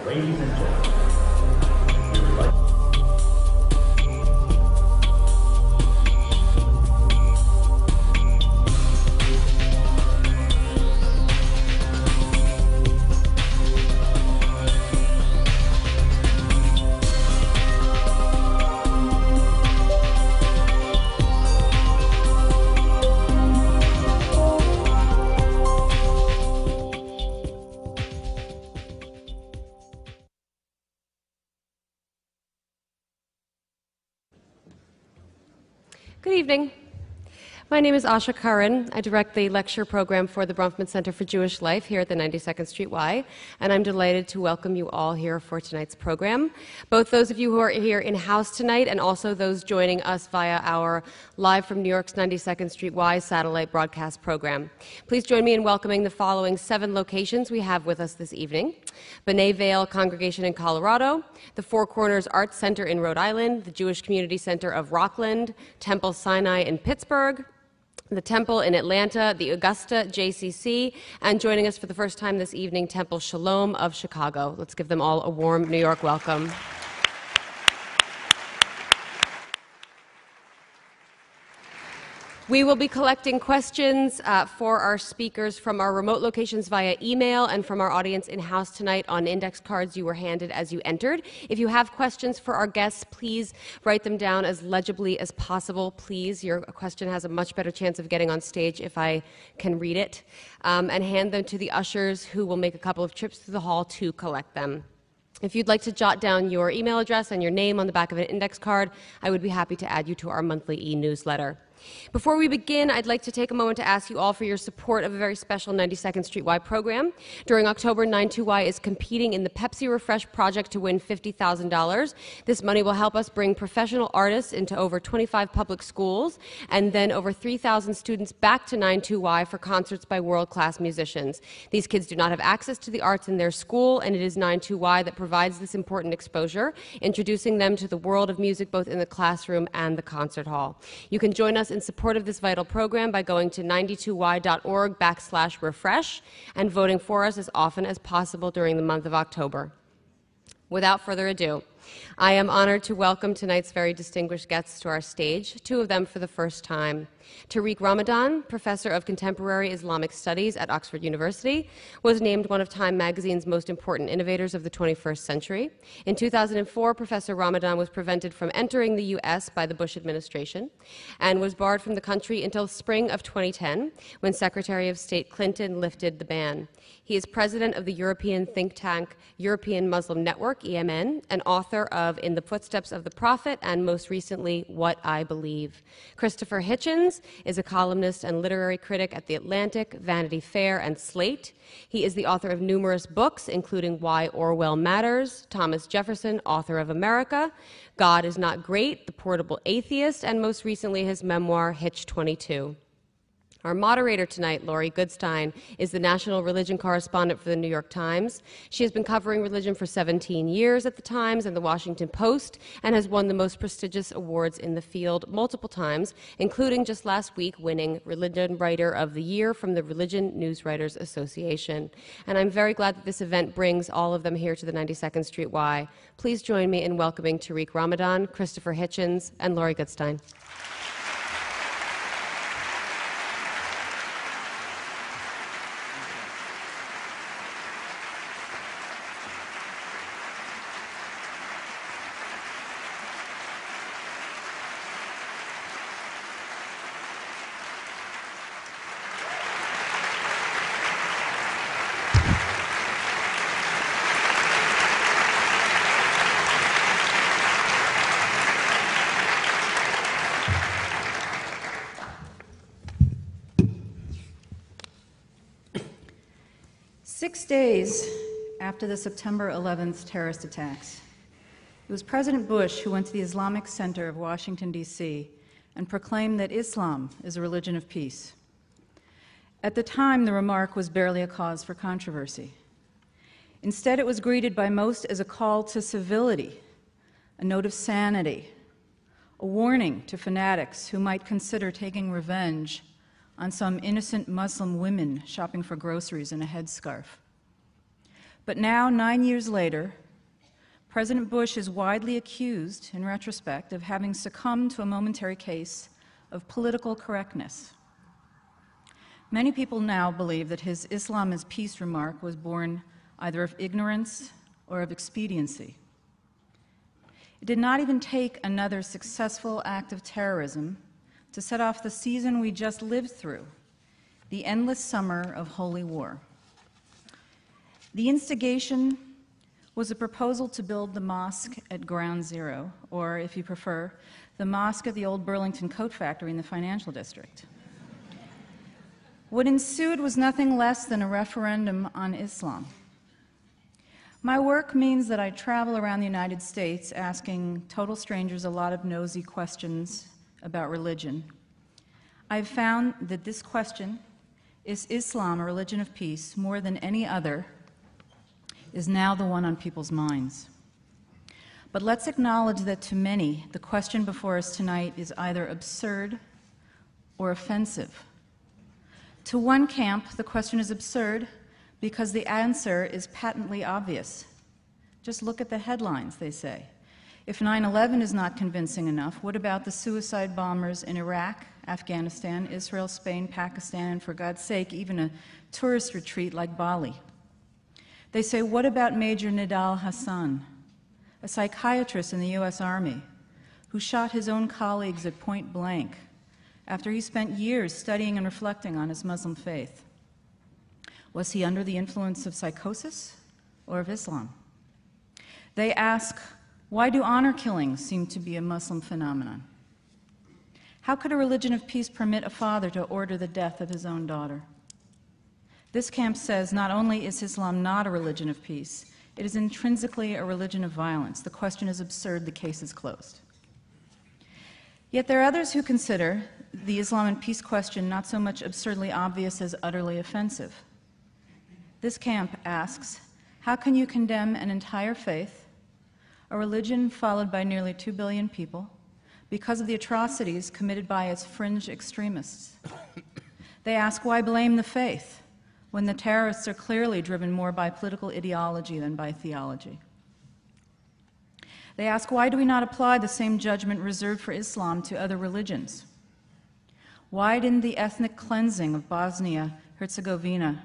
Ladies and gentlemen, we would like Good evening. My name is Asha Karan. I direct the lecture program for the Bronfman Center for Jewish Life here at the 92nd Street Y, and I'm delighted to welcome you all here for tonight's program. Both those of you who are here in-house tonight and also those joining us via our live from New York's 92nd Street Y satellite broadcast program. Please join me in welcoming the following 7 locations we have with us this evening: B'nai Vale Congregation in Colorado, the Four Corners Arts Center in Rhode Island, the Jewish Community Center of Rockland, Temple Sinai in Pittsburgh, the Temple in Atlanta, the Augusta JCC, and joining us for the first time this evening, Temple Shalom of Chicago. Let's give them all a warm New York welcome. We will be collecting questions for our speakers from our remote locations via email and from our audience in-house tonight on index cards you were handed as you entered. If you have questions for our guests, please write them down as legibly as possible. Please, your question has a much better chance of getting on stage if I can read it. And hand them to the ushers, who will make a couple of trips through the hall to collect them. If you'd like to jot down your email address and your name on the back of an index card, I would be happy to add you to our monthly e-newsletter. Before we begin, I'd like to take a moment to ask you all for your support of a very special 92nd Street Y program. During October, 92Y is competing in the Pepsi Refresh project to win $50,000. This money will help us bring professional artists into over 25 public schools and then over 3,000 students back to 92Y for concerts by world-class musicians. These kids do not have access to the arts in their school, and it is 92Y that provides this important exposure, introducing them to the world of music both in the classroom and the concert hall. You can join us in support of this vital program by going to 92y.org/refresh and voting for us as often as possible during the month of October. Without further ado, I am honored to welcome tonight's very distinguished guests to our stage, 2 of them for the first time. Tariq Ramadan, professor of contemporary Islamic studies at Oxford University, was named one of Time magazine's most important innovators of the 21st century. In 2004, Professor Ramadan was prevented from entering the U.S. by the Bush administration and was barred from the country until spring of 2010, when Secretary of State Clinton lifted the ban. He is president of the European think tank European Muslim Network, EMN, and author of In the Footsteps of the Prophet, and most recently, What I Believe. Christopher Hitchens is a columnist and literary critic at The Atlantic, Vanity Fair, and Slate. He is the author of numerous books, including Why Orwell Matters, Thomas Jefferson, Author of America, God is Not Great, The Portable Atheist, and most recently his memoir, Hitch 22. Our moderator tonight, Laurie Goodstein, is the national religion correspondent for the New York Times. She has been covering religion for 17 years at the Times and the Washington Post, and has won the most prestigious awards in the field multiple times, including just last week winning Religion Writer of the Year from the Religion Newswriters Association. And I'm very glad that this event brings all of them here to the 92nd Street Y. Please join me in welcoming Tariq Ramadan, Christopher Hitchens, and Laurie Goodstein. Six days after the September 11th terrorist attacks, it was President Bush who went to the Islamic Center of Washington, D.C., and proclaimed that Islam is a religion of peace. At the time, the remark was barely a cause for controversy. Instead, it was greeted by most as a call to civility, a note of sanity, a warning to fanatics who might consider taking revenge on some innocent Muslim women shopping for groceries in a headscarf. But now, 9 years later, President Bush is widely accused, in retrospect, of having succumbed to a momentary case of political correctness. Many people now believe that his Islam is peace remark was born either of ignorance or of expediency. It did not even take another successful act of terrorism to set off the season we just lived through, the endless summer of holy war. The instigation was a proposal to build the mosque at Ground Zero, or, if you prefer, the mosque at the old Burlington Coat Factory in the financial district. What ensued was nothing less than a referendum on Islam. My work means that I travel around the United States asking total strangers a lot of nosy questions about religion. I've found that this question, is Islam a religion of peace, more than any other, is now the one on people's minds. But let's acknowledge that to many, the question before us tonight is either absurd or offensive. To one camp, the question is absurd because the answer is patently obvious. Just look at the headlines, they say. If 9/11 is not convincing enough, what about the suicide bombers in Iraq, Afghanistan, Israel, Spain, Pakistan, and for God's sake, even a tourist retreat like Bali? They say, what about Major Nidal Hassan, a psychiatrist in the US Army who shot his own colleagues at point blank after he spent years studying and reflecting on his Muslim faith? Was he under the influence of psychosis or of Islam? They ask, why do honor killings seem to be a Muslim phenomenon? How could a religion of peace permit a father to order the death of his own daughter? This camp says not only is Islam not a religion of peace, it is intrinsically a religion of violence. The question is absurd, the case is closed. Yet there are others who consider the Islam and peace question not so much absurdly obvious as utterly offensive. This camp asks, how can you condemn an entire faith, a religion followed by nearly 2 billion people, because of the atrocities committed by its fringe extremists? They ask, why blame the faith when the terrorists are clearly driven more by political ideology than by theology? They ask, why do we not apply the same judgment reserved for Islam to other religions? Why didn't the ethnic cleansing of Bosnia-Herzegovina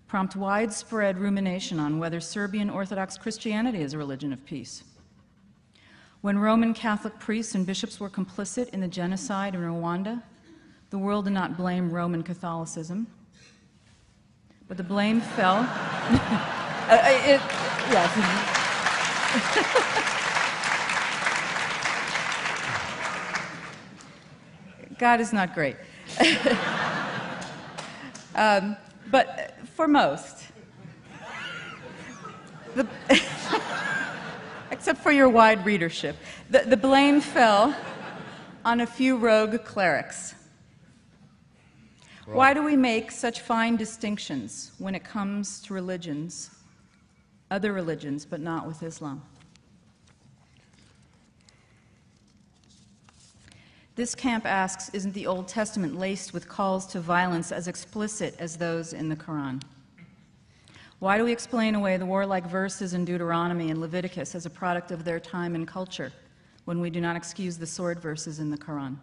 prompt widespread rumination on whether Serbian Orthodox Christianity is a religion of peace? When Roman Catholic priests and bishops were complicit in the genocide in Rwanda, the world did not blame Roman Catholicism, but the blame fell. Yes. God is not great. But for most, except for your wide readership, the blame fell on a few rogue clerics. Right. Why do we make such fine distinctions when it comes to religions, other religions, but not with Islam? This camp asks, isn't the Old Testament laced with calls to violence as explicit as those in the Quran? Why do we explain away the warlike verses in Deuteronomy and Leviticus as a product of their time and culture when we do not excuse the sword verses in the Quran?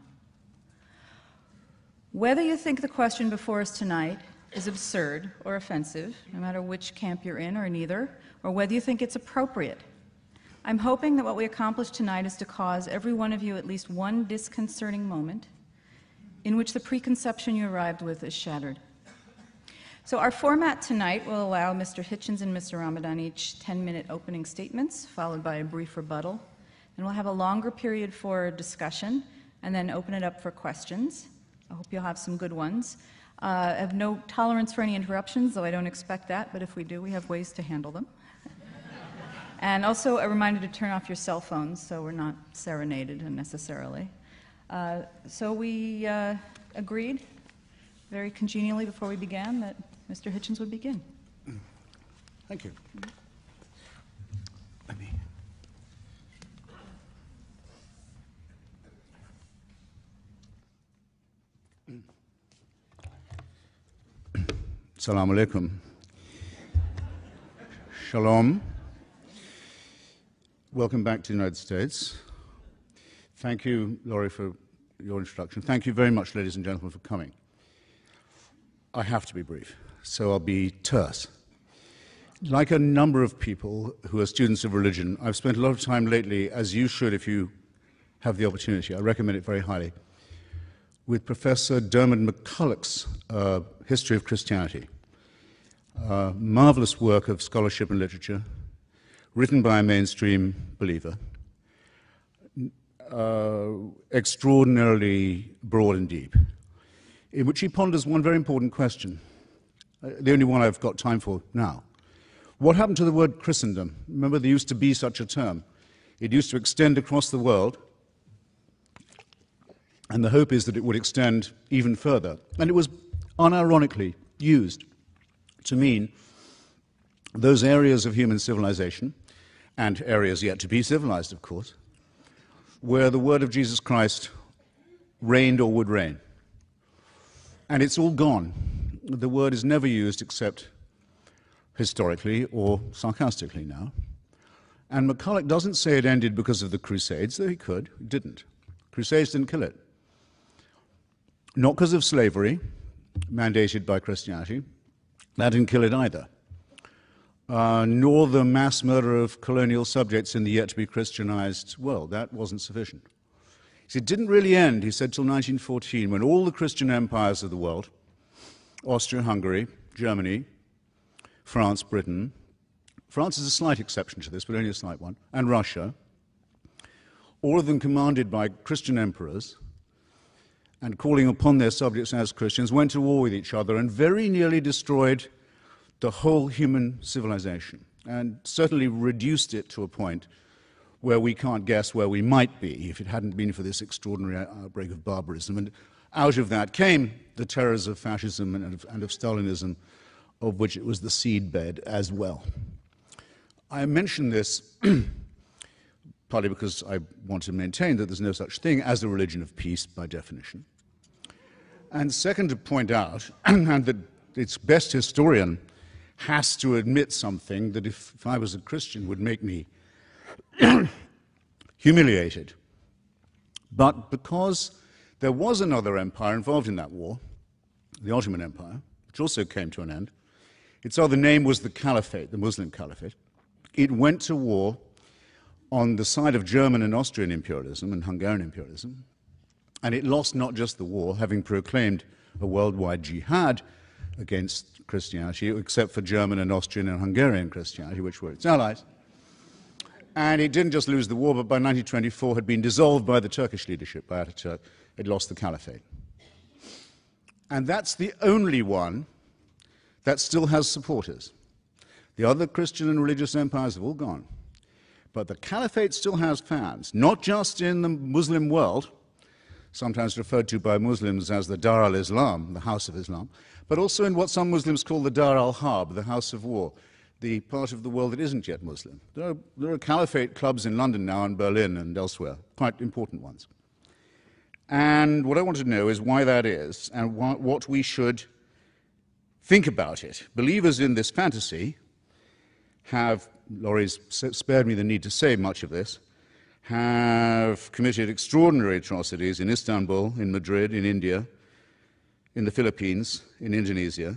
Whether you think the question before us tonight is absurd or offensive, no matter which camp you're in or neither, or whether you think it's appropriate, I'm hoping that what we accomplish tonight is to cause every one of you at least one disconcerting moment in which the preconception you arrived with is shattered. So our format tonight will allow Mr. Hitchens and Mr. Ramadan each 10-minute opening statements, followed by a brief rebuttal. And we'll have a longer period for discussion, and then open it up for questions. I hope you'll have some good ones. I have no tolerance for any interruptions, though I don't expect that, but if we do, we have ways to handle them. And also a reminder to turn off your cell phones so we're not serenaded unnecessarily. So we agreed very congenially before we began that Mr. Hitchens would begin. Thank you. Let me. Assalamu alaikum. Shalom. Welcome back to the United States. Thank you, Laurie, for your introduction. Thank you very much, ladies and gentlemen, for coming. I have to be brief, so I'll be terse. Like a number of people who are students of religion, I've spent a lot of time lately, as you should if you have the opportunity, I recommend it very highly, with Professor Dermot McCulloch's History of Christianity. Marvelous work of scholarship and literature, written by a mainstream believer, extraordinarily broad and deep, in which he ponders one very important question, the only one I've got time for now. What happened to the word Christendom? Remember, there used to be such a term. It used to extend across the world, and the hope is that it would extend even further. And it was unironically used to mean those areas of human civilization, and areas yet to be civilized, of course, where the word of Jesus Christ reigned or would reign. And it's all gone. The word is never used except historically or sarcastically now. And McCulloch doesn't say it ended because of the Crusades, though he could. It didn't. Crusades didn't kill it. Not because of slavery, mandated by Christianity. That didn't kill it either. Nor the mass murder of colonial subjects in the yet-to-be Christianized world. That wasn't sufficient. It didn't really end, he said, till 1914, when all the Christian empires of the world, Austria-Hungary, Germany, France, Britain, France is a slight exception to this, but only a slight one, and Russia, all of them commanded by Christian emperors, and calling upon their subjects as Christians, went to war with each other and very nearly destroyed the whole human civilization, and certainly reduced it to a point where we can't guess where we might be if it hadn't been for this extraordinary outbreak of barbarism. And out of that came the terrors of fascism and of Stalinism, of which it was the seedbed as well. I mention this partly because I want to maintain that there's no such thing as a religion of peace by definition. And second, to point out, and that its best historian has to admit something that if I was a Christian would make me humiliated. But because there was another empire involved in that war, the Ottoman Empire, which also came to an end, its other name was the Caliphate, the Muslim Caliphate. It went to war on the side of German and Austrian imperialism and Hungarian imperialism, and it lost not just the war, having proclaimed a worldwide jihad against Christianity, except for German and Austrian and Hungarian Christianity, which were its allies. And it didn't just lose the war, but by 1924 had been dissolved by the Turkish leadership, by Ataturk. It lost the Caliphate. And that's the only one that still has supporters. The other Christian and religious empires have all gone. But the Caliphate still has fans, not just in the Muslim world, sometimes referred to by Muslims as the Dar al-Islam, the House of Islam, but also in what some Muslims call the Dar al-Harb, the House of War, the part of the world that isn't yet Muslim. There are Caliphate clubs in London now and Berlin and elsewhere, quite important ones. And what I want to know is why that is and what we should think about it. Believers in this fantasy have, Laurie's spared me the need to say much of this, have committed extraordinary atrocities in Istanbul, in Madrid, in India, in the Philippines, in Indonesia,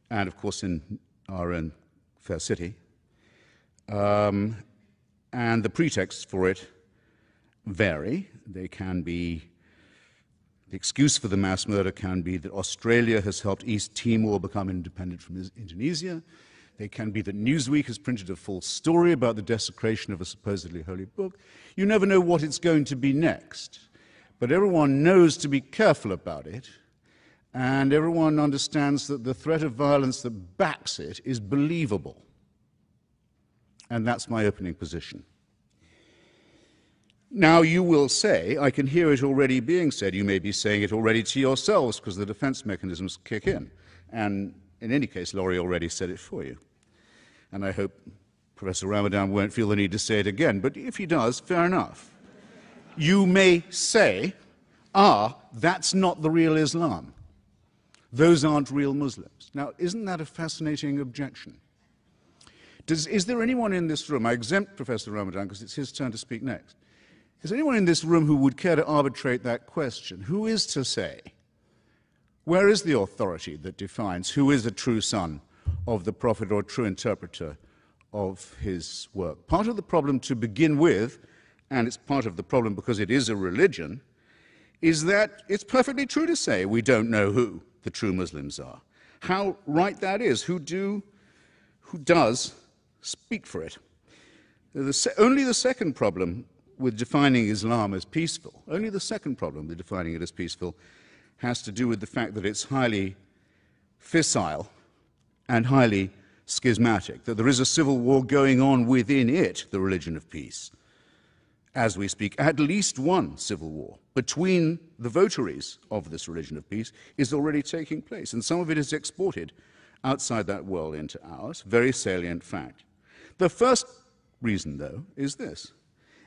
and of course in our own fair city. And the pretexts for it vary. They can be, the excuse for the mass murder can be that Australia has helped East Timor become independent from Indonesia. They can be that Newsweek has printed a false story about the desecration of a supposedly holy book. You never know what it's going to be next. But everyone knows to be careful about it, and everyone understands that the threat of violence that backs it is believable. And that's my opening position. Now, you will say, I can hear it already being said, you may be saying it already to yourselves because the defense mechanisms kick in. And in any case, Laurie already said it for you. And I hope Professor Ramadan won't feel the need to say it again, but if he does, fair enough. You may say, that's not the real Islam. Those aren't real Muslims. Now, isn't that a fascinating objection? Is there anyone in this room, I exempt Professor Ramadan because it's his turn to speak next, is there anyone in this room who would care to arbitrate that question? Who is to say? Where is the authority that defines who is a true son of the prophet or true interpreter of his work? Part of the problem to begin with, and it's part of the problem because it is a religion, is that it's perfectly true to say we don't know who the true Muslims are. How right that is, who does speak for it. Only the second problem with defining Islam as peaceful, only the second problem with defining it as peaceful has to do with the fact that it's highly fissile and highly schismatic, that there is a civil war going on within it, the religion of peace. As we speak, at least one civil war between the votaries of this religion of peace is already taking place, and some of it is exported outside that world into ours, very salient fact. The first reason, though, is this.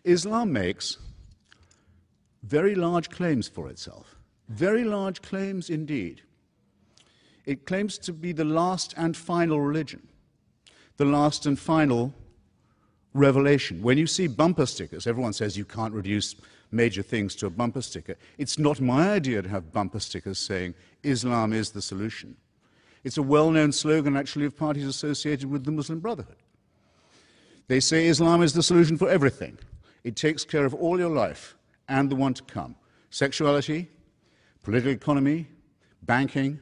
Islam makes very large claims for itself, very large claims indeed. It claims to be the last and final religion, the last and final revelation. When you see bumper stickers, everyone says you can't reduce major things to a bumper sticker. It's not my idea to have bumper stickers saying Islam is the solution. It's a well-known slogan, actually, of parties associated with the Muslim Brotherhood. They say Islam is the solution for everything. It takes care of all your life and the one to come. Sexuality, political economy, banking,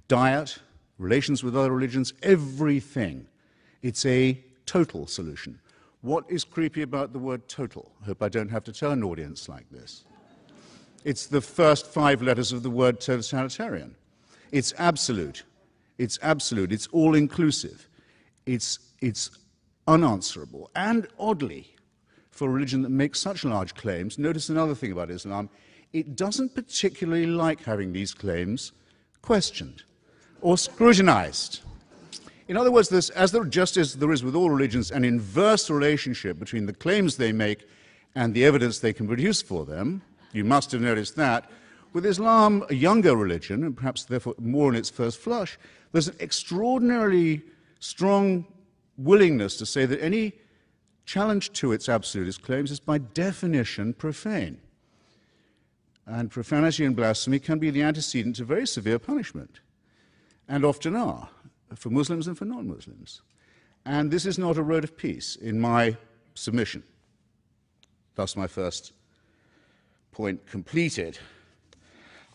diet, relations with other religions, everything. It's a total solution. What is creepy about the word total? I hope I don't have to tell an audience like this. It's the first 5 letters of the word totalitarian. It's absolute. It's absolute. It's all-inclusive. It's unanswerable. And oddly, for a religion that makes such large claims, notice another thing about Islam, it doesn't particularly like having these claims questioned or scrutinized. In other words, just as there is with all religions an inverse relationship between the claims they make and the evidence they can produce for them, you must have noticed that, with Islam, a younger religion, and perhaps therefore more in its first flush, there's an extraordinarily strong willingness to say that any challenge to its absolutist claims is by definition profane. And profanity and blasphemy can be the antecedent to very severe punishment, and often are, for Muslims and for non-Muslims. And this is not a road of peace in my submission. Thus my first point completed.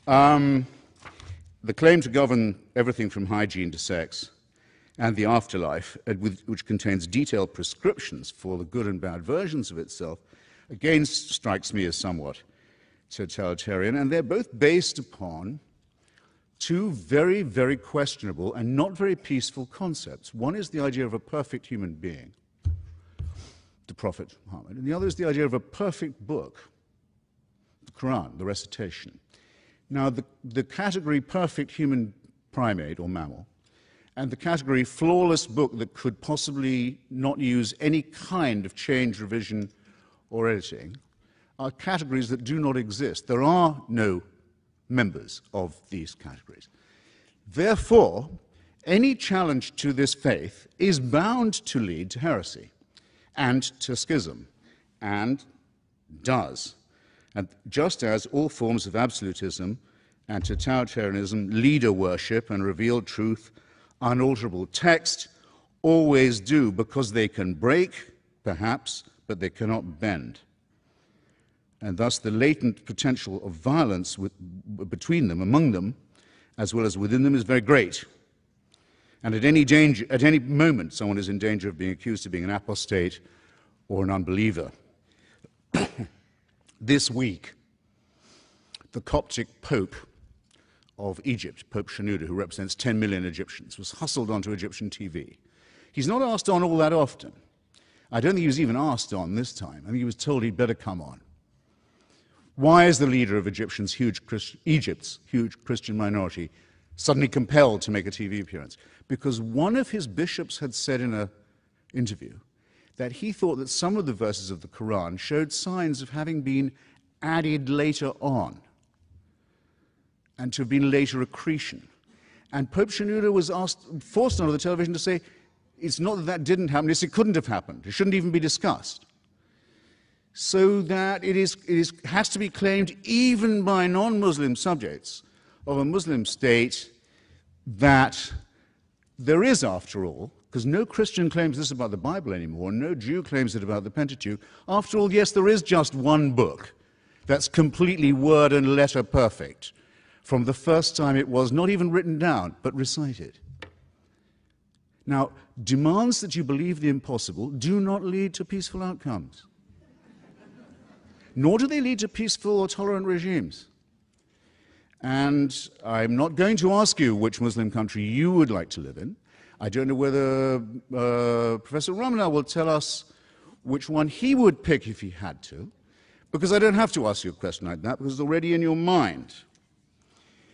The claim to govern everything from hygiene to sex and the afterlife, which contains detailed prescriptions for the good and bad versions of itself, again strikes me as somewhat totalitarian, and they're both based upon 2 very, very questionable and not very peaceful concepts. One is the idea of a perfect human being, the Prophet Muhammad, and the other is the idea of a perfect book, the Quran, the recitation. Now, the category perfect human primate or mammal and the category flawless book that could possibly not use any kind of change, revision, or editing are categories that do not exist. There are no members of these categories. Therefore, any challenge to this faith is bound to lead to heresy and to schism, and does. And just as all forms of absolutism and totalitarianism, leader worship and revealed truth, unalterable text, always do, because they can break, perhaps, but they cannot bend. And thus the latent potential of violence between them, among them, as well as within them, is very great. And at any moment, someone is in danger of being accused of being an apostate or an unbeliever. This week, the Coptic Pope of Egypt, Pope Shenouda, who represents 10 million Egyptians, was hustled onto Egyptian TV. He's not asked on all that often. I don't think he was even asked on this time. I think he was told he'd better come on. Why is the leader of Egypt's huge Christian minority suddenly compelled to make a TV appearance? Because one of his bishops had said in an interview that he thought that some of the verses of the Quran showed signs of having been added later on and to have been later accretion. And Pope Shenouda was forced onto the television to say, it's not that that didn't happen, it's it couldn't have happened. It shouldn't even be discussed. So that it has to be claimed even by non-Muslim subjects of a Muslim state that there is, after all, because no Christian claims this about the Bible anymore, no Jew claims it about the Pentateuch. After all, yes, there is just one book that's completely word and letter perfect from the first time it was not even written down, but recited. Now, demands that you believe the impossible do not lead to peaceful outcomes. Nor do they lead to peaceful or tolerant regimes. And I'm not going to ask you which Muslim country you would like to live in. I don't know whether Professor Ramadan will tell us which one he would pick if he had to, because I don't have to ask you a question like that, because it's already in your mind.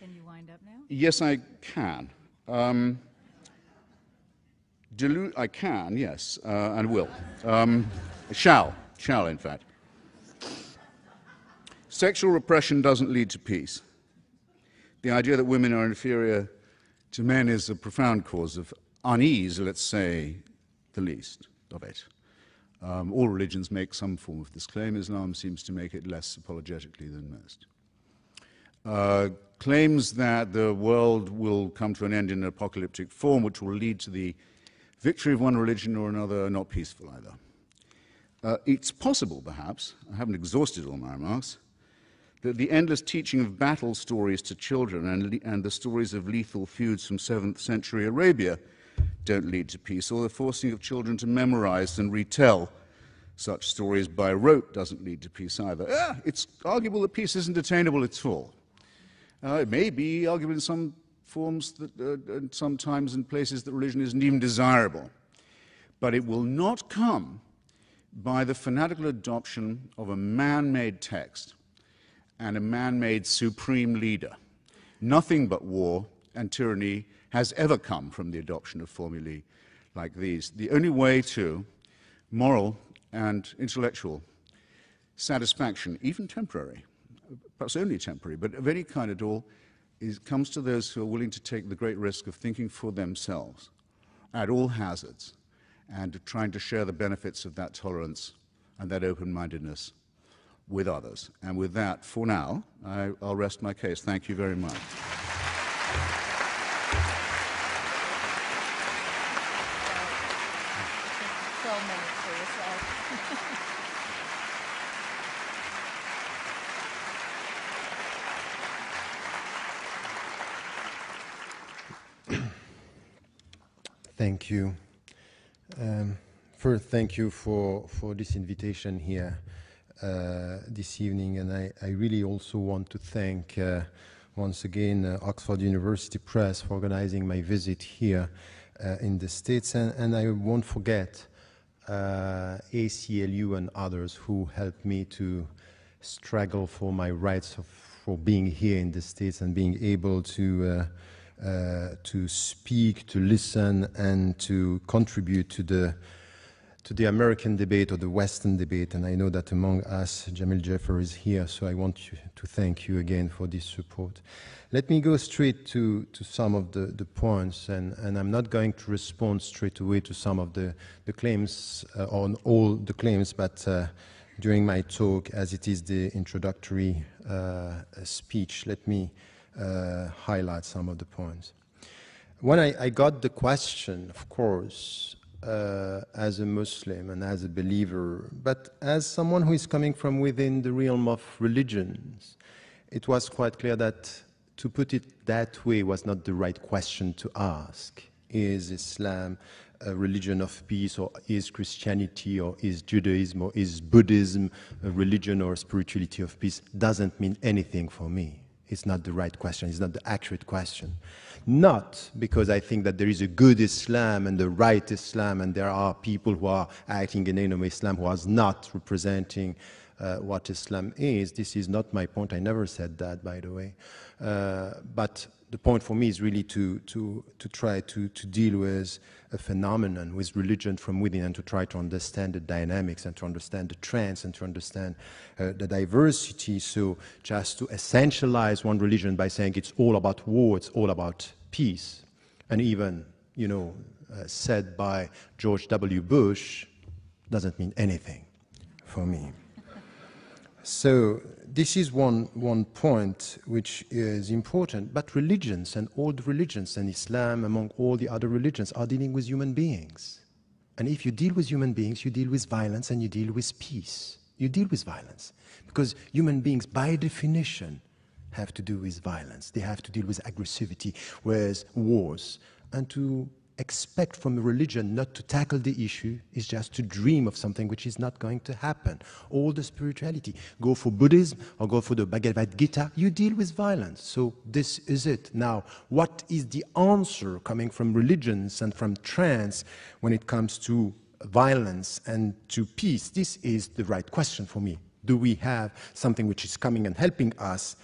Can you wind up now? Yes, I can. I can, yes, and will. Shall, in fact. Sexual repression doesn't lead to peace. The idea that women are inferior to men is a profound cause of unease, let's say the least of it. All religions make some form of this claim. Islam seems to make it less apologetically than most. Claims that the world will come to an end in an apocalyptic form, which will lead to the victory of one religion or another, are not peaceful either. It's possible, perhaps, I haven't exhausted all my remarks, that the endless teaching of battle stories to children and the stories of lethal feuds from 7th century Arabia don't lead to peace, or the forcing of children to memorize and retell such stories by rote doesn't lead to peace either. It's arguable that peace isn't attainable at all. It may be arguable in some forms that sometimes in places that religion isn't even desirable, but it will not come by the fanatical adoption of a man-made text and a man-made supreme leader. Nothing but war and tyranny has ever come from the adoption of formulae like these. The only way to moral and intellectual satisfaction, even temporary, perhaps only temporary, but of any kind at all, comes to those who are willing to take the great risk of thinking for themselves at all hazards and trying to share the benefits of that tolerance and that open-mindedness with others. And with that, for now, I'll rest my case. Thank you very much. Thank you. First, thank you for this invitation here this evening, and I really also want to thank once again Oxford University Press for organizing my visit here in the States, and I won't forget ACLU and others who helped me to struggle for my rights for being here in the States and being able to speak, to listen, and to contribute to the American debate or the Western debate. And I know that among us, Jamil Jaffer is here, so I want to thank you again for this support. Let me go straight to some of the points, and I'm not going to respond straight away to some of the claims, on all the claims, but during my talk, as it is the introductory speech, let me highlight some of the points. When I got the question, of course, as a Muslim and as a believer, but as someone who is coming from within the realm of religions, it was quite clear that to put it that way was not the right question to ask. Is Islam a religion of peace, or is Christianity, or is Judaism, or is Buddhism a religion or spirituality of peace? Doesn't mean anything for me. It's not the right question. It's not the accurate question. Not because I think that there is a good Islam and the right Islam, and there are people who are acting in the name of Islam who are not representing what Islam is. This is not my point. I never said that, by the way. But the point for me is really to try to deal with a phenomenon, with religion from within, and to try to understand the dynamics and to understand the trends and to understand the diversity. So just to essentialize one religion by saying it's all about war, it's all about peace, and even, you know, said by George W. Bush doesn't mean anything for me. So this is one point which is important. But religions, and all the religions, and Islam among all the other religions, are dealing with human beings. And if you deal with human beings, you deal with violence and you deal with peace. You deal with violence. Because human beings, by definition, have to do with violence. They have to deal with aggressivity, with wars. And to expect from a religion not to tackle the issue is just to dream of something which is not going to happen. All the spirituality, go for Buddhism or go for the Bhagavad Gita, you deal with violence. So this is it. Now, what is the answer coming from religions and from trance when it comes to violence and to peace? This is the right question for me. Do we have something which is coming and helping us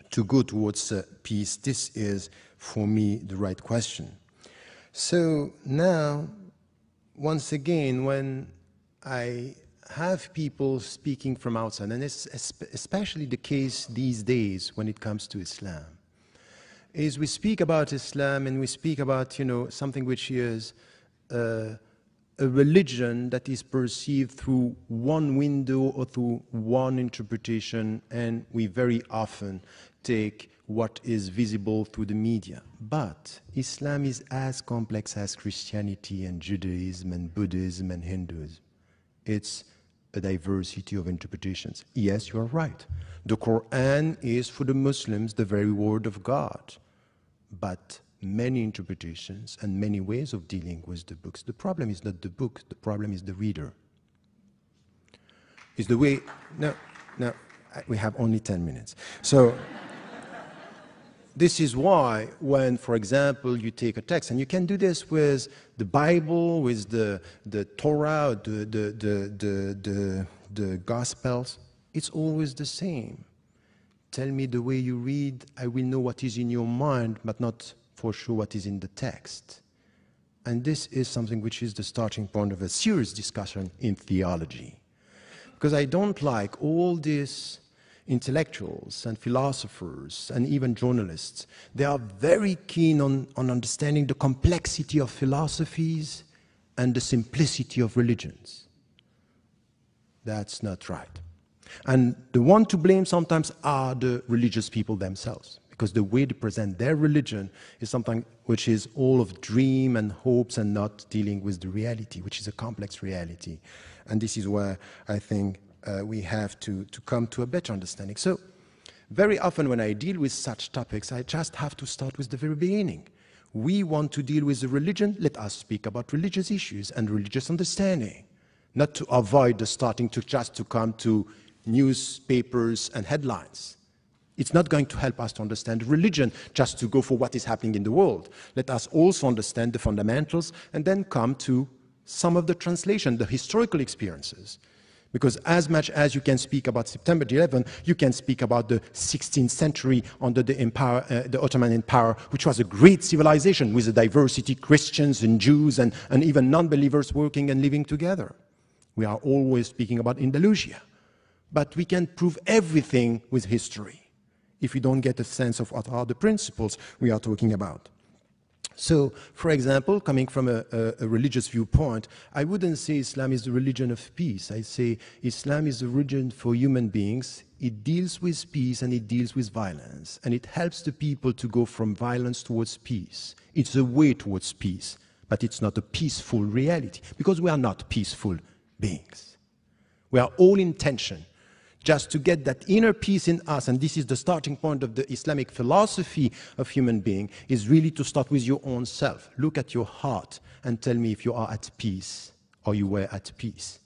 to go towards peace? This is, for me, the right question. So now, once again, when I have people speaking from outside, and it's especially the case these days when it comes to Islam, is we speak about Islam and we speak about, something which is a religion that is perceived through one window or through one interpretation, and we very often take what is visible through the media. But Islam is as complex as Christianity and Judaism and Buddhism and Hinduism. It's a diversity of interpretations. Yes, you are right. The Quran is for the Muslims the very word of God. But many interpretations and many ways of dealing with the books. The problem is not the book, the problem is the reader. It's the way, no, we have only 10 minutes. So, this is why when, for example, you take a text, and you can do this with the Bible, with the Torah, the Gospels, it's always the same. Tell me the way you read, I will know what is in your mind, but not for sure what is in the text. And this is something which is the starting point of a serious discussion in theology. Because I don't like all these intellectuals and philosophers and even journalists. They are very keen on understanding the complexity of philosophies and the simplicity of religions. That's not right. And the one to blame sometimes are the religious people themselves, because the way they present their religion is something which is all of dream and hopes and not dealing with the reality, which is a complex reality. And this is where I think we have to come to a better understanding. So very often when I deal with such topics, I just have to start with the very beginning. We want to deal with the religion, let us speak about religious issues and religious understanding, not to avoid the starting to just to come to newspapers and headlines. It's not going to help us to understand religion just to go for what is happening in the world. Let us also understand the fundamentals and then come to some of the translation, the historical experiences. Because as much as you can speak about September 11th, you can speak about the 16th century under the empire, the Ottoman Empire, which was a great civilization with a diversity, Christians and Jews and even non-believers working and living together. We are always speaking about Andalusia. But we can prove everything with history if we don't get a sense of what are the principles we are talking about. So, for example, coming from a religious viewpoint, I wouldn't say Islam is the religion of peace. I say Islam is the religion for human beings. It deals with peace and it deals with violence. And it helps the people to go from violence towards peace. It's a way towards peace, but it's not a peaceful reality, because we are not peaceful beings. We are all in tension. Just to get that inner peace in us, and this is the starting point of the Islamic philosophy of human being, is really to start with your own self. Look at your heart and tell me if you are at peace or you were at peace.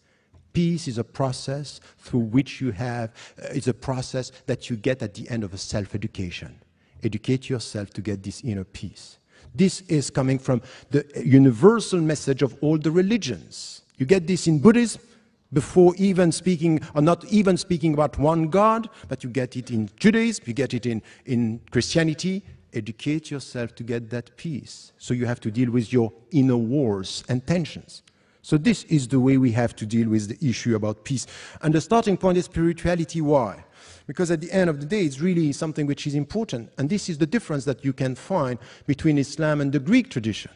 Peace is a process through which you have, it's a process that you get at the end of a self-education. Educate yourself to get this inner peace. This is coming from the universal message of all the religions. You get this in Buddhism, before even speaking, or not even speaking about one God, but you get it in Judaism, you get it in Christianity. Educate yourself to get that peace. So you have to deal with your inner wars and tensions. So this is the way we have to deal with the issue about peace. And the starting point is spirituality. Why? Because at the end of the day, it's really something which is important. And this is the difference that you can find between Islam and the Greek tradition.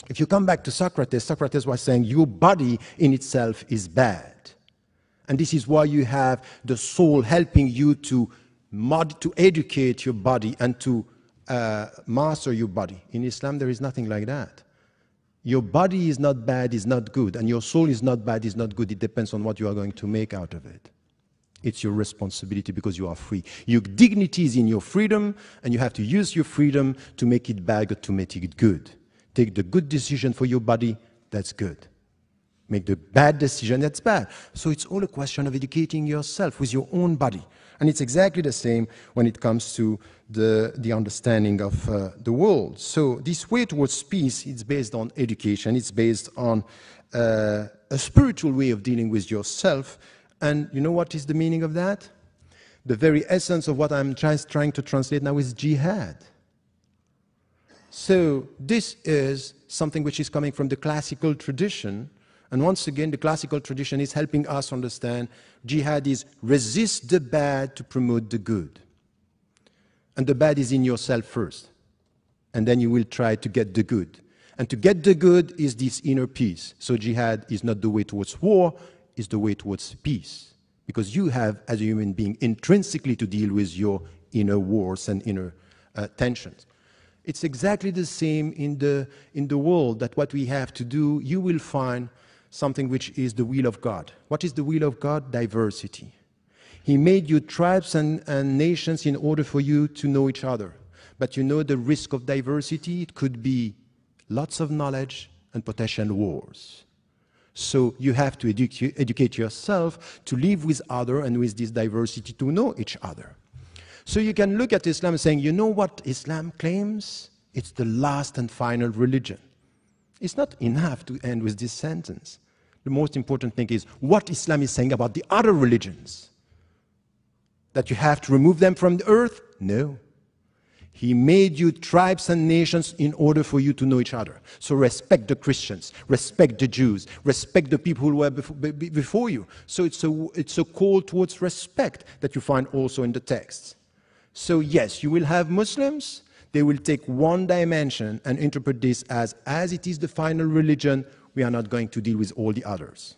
If you come back to Socrates, Socrates was saying your body in itself is bad. And this is why you have the soul helping you to educate your body and to master your body. In Islam, there is nothing like that. Your body is not bad, is not good, and your soul is not bad, is not good. It depends on what you are going to make out of it. It's your responsibility because you are free. Your dignity is in your freedom, and you have to use your freedom to make it bad or to make it good. Take the good decision for your body, that's good. Make the bad decision, that's bad. So it's all a question of educating yourself with your own body. And it's exactly the same when it comes to the understanding of the world. So this way towards peace, it's based on education. It's based on a spiritual way of dealing with yourself. And you know what is the meaning of that? The very essence of what I'm trying to translate now is jihad. So this is something which is coming from the classical tradition. And once again, the classical tradition is helping us understand jihad is resist the bad to promote the good. And the bad is in yourself first. And then you will try to get the good. And to get the good is this inner peace. So jihad is not the way towards war, it's the way towards peace. Because you have, as a human being, intrinsically to deal with your inner wars and inner tensions. It's exactly the same in the world, that what we have to do, you will find something which is the will of God. What is the will of God? Diversity. He made you tribes and nations in order for you to know each other. But you know the risk of diversity? It could be lots of knowledge and potential wars. So you have to educate yourself to live with others and with this diversity to know each other. So you can look at Islam saying, you know what Islam claims? It's the last and final religion. It's not enough to end with this sentence. The most important thing is what Islam is saying about the other religions. That you have to remove them from the earth? No. He made you tribes and nations in order for you to know each other. So respect the Christians, respect the Jews, respect the people who were before you. So it's a call towards respect that you find also in the texts. So yes, you will have Muslims. They will take one dimension and interpret this as it is the final religion, we are not going to deal with all the others.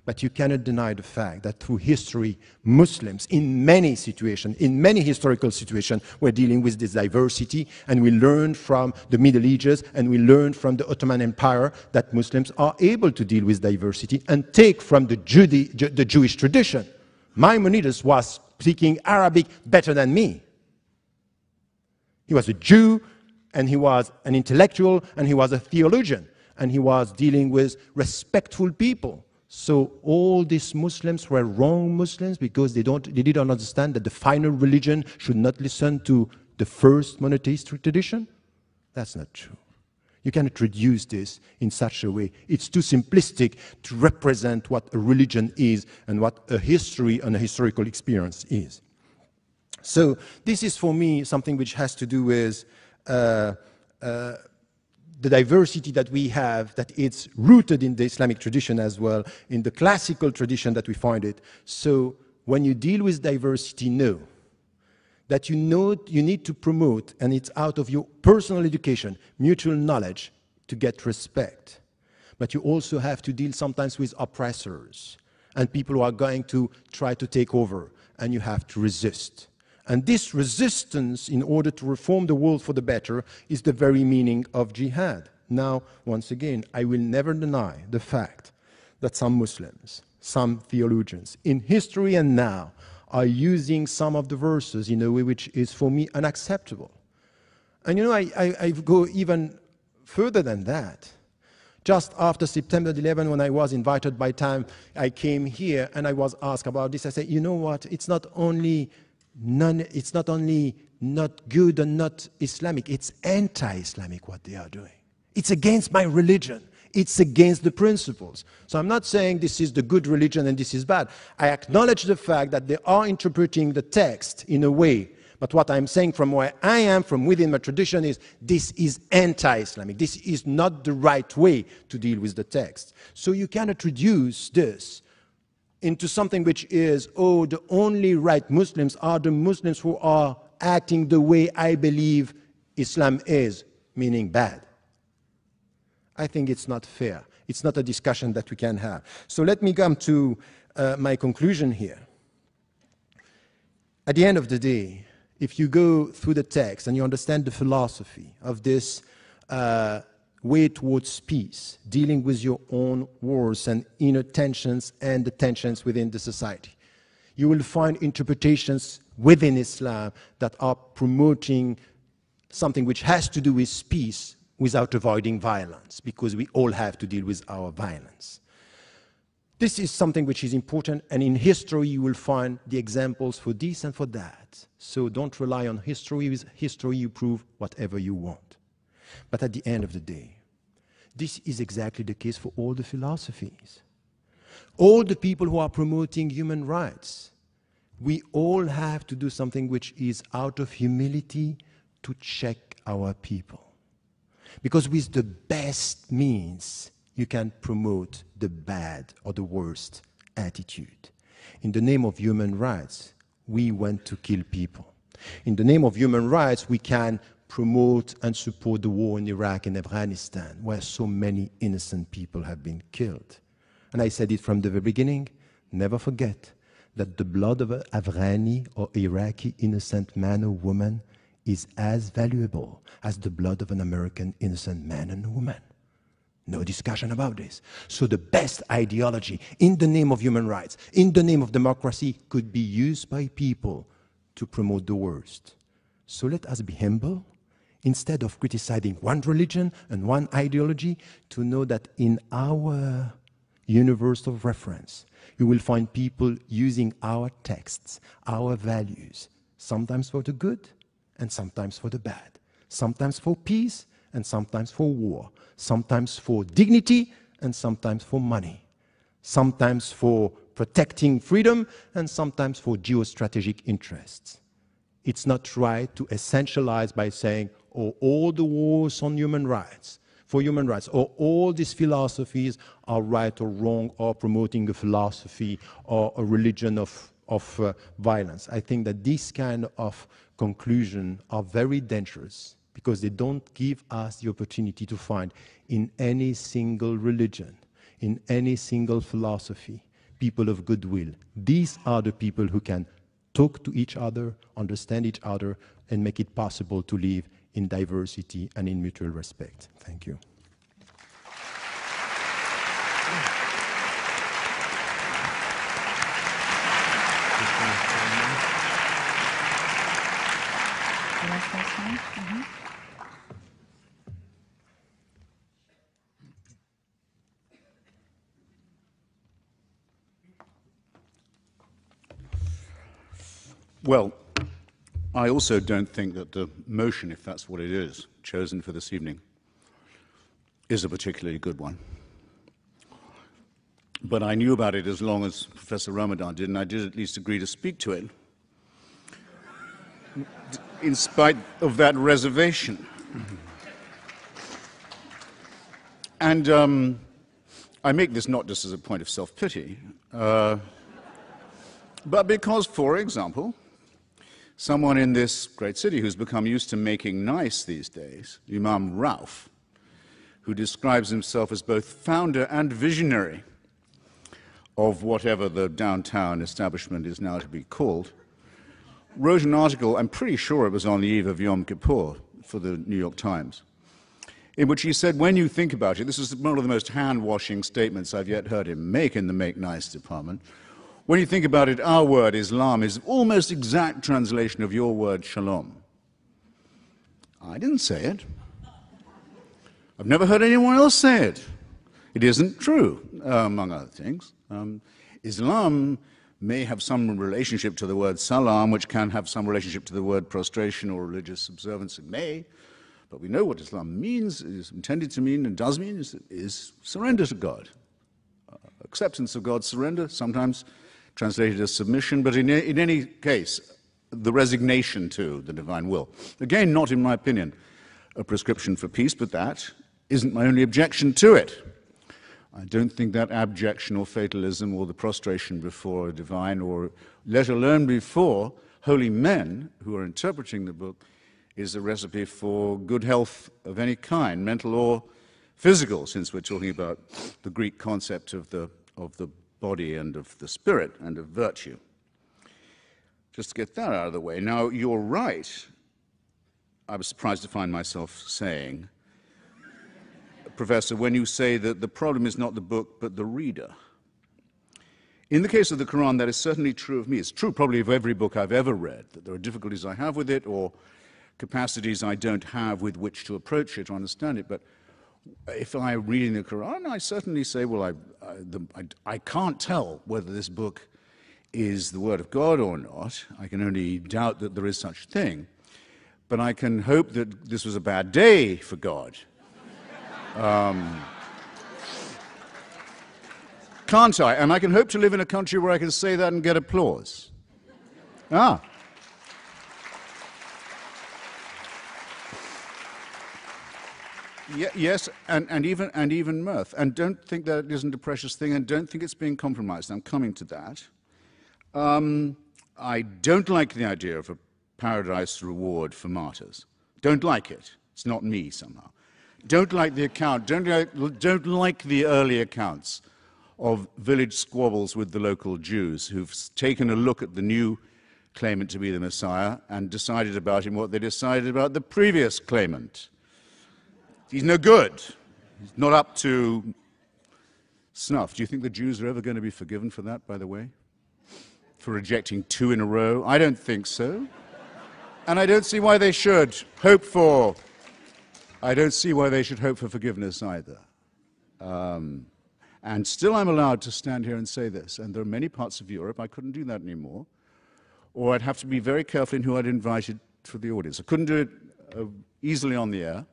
But you cannot deny the fact that through history, Muslims, in many situations, in many historical situations, were dealing with this diversity, and we learned from the Middle Ages, and we learned from the Ottoman Empire that Muslims are able to deal with diversity and take from the Jewish tradition. Maimonides was speaking Arabic better than me. He was a Jew, and he was an intellectual, and he was a theologian, and he was dealing with respectful people. So all these Muslims were wrong Muslims because they didn't understand that the final religion should not listen to the first monotheistic tradition? That's not true. You cannot reduce this in such a way. It's too simplistic to represent what a religion is and what a history and a historical experience is. So this is for me something which has to do with the diversity that we have, that it's rooted in the Islamic tradition as well, in the classical tradition that we find it. So when you deal with diversity, know that you need to promote, and it's out of your personal education, mutual knowledge, to get respect. But you also have to deal sometimes with oppressors and people who are going to try to take over, and you have to resist. And this resistance, in order to reform the world for the better, is the very meaning of jihad. Now, once again, I will never deny the fact that some Muslims, some theologians, in history and now, are using some of the verses in a way which is, for me, unacceptable. And you know, I go even further than that. Just after September 11, when I was invited by Time, I came here and I was asked about this. I said, you know what, it's not only not good and not Islamic, it's anti-Islamic what they are doing. It's against my religion. It's against the principles. So I'm not saying this is the good religion and this is bad. I acknowledge the fact that they are interpreting the text in a way. But what I'm saying from where I am, from within my tradition, is this is anti-Islamic. This is not the right way to deal with the text. So you cannot reduce this into something which is, oh, the only right Muslims are the Muslims who are acting the way I believe Islam is, meaning bad. I think it's not fair. It's not a discussion that we can have. So let me come to my conclusion here. At the end of the day, if you go through the text and you understand the philosophy of this way towards peace, dealing with your own wars and inner tensions and the tensions within the society, you will find interpretations within Islam that are promoting something which has to do with peace without avoiding violence, because we all have to deal with our violence. This is something which is important, and in history you will find the examples for this and for that. So don't rely on history. With history you prove whatever you want. But at the end of the day, this is exactly the case for all the philosophies. All the people who are promoting human rights, we all have to do something which is out of humility to check our people. Because with the best means, you can promote the bad or the worst attitude. In the name of human rights, we want to kill people. In the name of human rights, we can promote and support the war in Iraq and Afghanistan, where so many innocent people have been killed. And I said it from the very beginning, never forget that the blood of an Afghani or Iraqi innocent man or woman is as valuable as the blood of an American innocent man and woman. No discussion about this. So the best ideology in the name of human rights, in the name of democracy, could be used by people to promote the worst. So let us be humble, instead of criticizing one religion and one ideology, to know that in our universe of reference, you will find people using our texts, our values, sometimes for the good and sometimes for the bad, sometimes for peace and sometimes for war, sometimes for dignity and sometimes for money, sometimes for protecting freedom and sometimes for geostrategic interests. It's not right to essentialize by saying, oh, all the wars on human rights, for human rights, or all these philosophies are right or wrong, or promoting a philosophy or a religion of violence. I think that these kind of conclusions are very dangerous, because they don't give us the opportunity to find in any single religion, in any single philosophy, people of goodwill. These are the people who can talk to each other, understand each other, and make it possible to live in diversity and in mutual respect. Thank you. Well, I also don't think that the motion, if that's what it is, chosen for this evening, is a particularly good one. But I knew about it as long as Professor Ramadan did, and I did at least agree to speak to it, in spite of that reservation. And I make this not just as a point of self-pity, but because, for example, someone in this great city who's become used to making nice these days, Imam Rauf, who describes himself as both founder and visionary of whatever the downtown establishment is now to be called, wrote an article, I'm pretty sure it was on the eve of Yom Kippur, for the New York Times, in which he said, when you think about it, this is one of the most hand-washing statements I've yet heard him make in the Make Nice department. When you think about it, our word, Islam, is almost exact translation of your word, shalom. I didn't say it. I've never heard anyone else say it. It isn't true, among other things. Islam may have some relationship to the word salam, which can have some relationship to the word prostration or religious observance. It may. But we know what Islam means, is intended to mean, and does mean, is surrender to God. Acceptance of God's surrender, sometimes translated as submission, but in any case, the resignation to the divine will. Again, not, in my opinion, a prescription for peace, but that isn't my only objection to it. I don't think that abjection or fatalism or the prostration before a divine, or let alone before holy men who are interpreting the book, is a recipe for good health of any kind, mental or physical, since we're talking about the Greek concept of the body and of the spirit and of virtue. Just to get that out of the way. Now, you're right. I was surprised to find myself saying, Professor, when you say that the problem is not the book, but the reader. In the case of the Quran, that is certainly true of me. It's true probably of every book I've ever read, that there are difficulties I have with it or capacities I don't have with which to approach it or understand it. But if I'm reading the Quran, I certainly say, well, I can't tell whether this book is the Word of God or not. I can only doubt that there is such a thing. But I can hope that this was a bad day for God. Can't I? And I can hope to live in a country where I can say that and get applause. Ah. Yes, and even mirth. And don't think that it isn't a precious thing, and don't think it's being compromised. I'm coming to that. I don't like the idea of a paradise reward for martyrs. Don't like it. It's not me somehow. Don't like the account. Don't like the early accounts of village squabbles with the local Jews who've taken a look at the new claimant to be the Messiah and decided about him what they decided about the previous claimant. He's no good. He's not up to snuff. Do you think the Jews are ever going to be forgiven for that, by the way? For rejecting 2 in a row? I don't think so. And I don't see why they should hope for. I don't see why they should hope for forgiveness either. And still I'm allowed to stand here and say this. And there are many parts of Europe I couldn't do that anymore. Or I'd have to be very careful in who I'd invited for the audience. I couldn't do it easily on the air.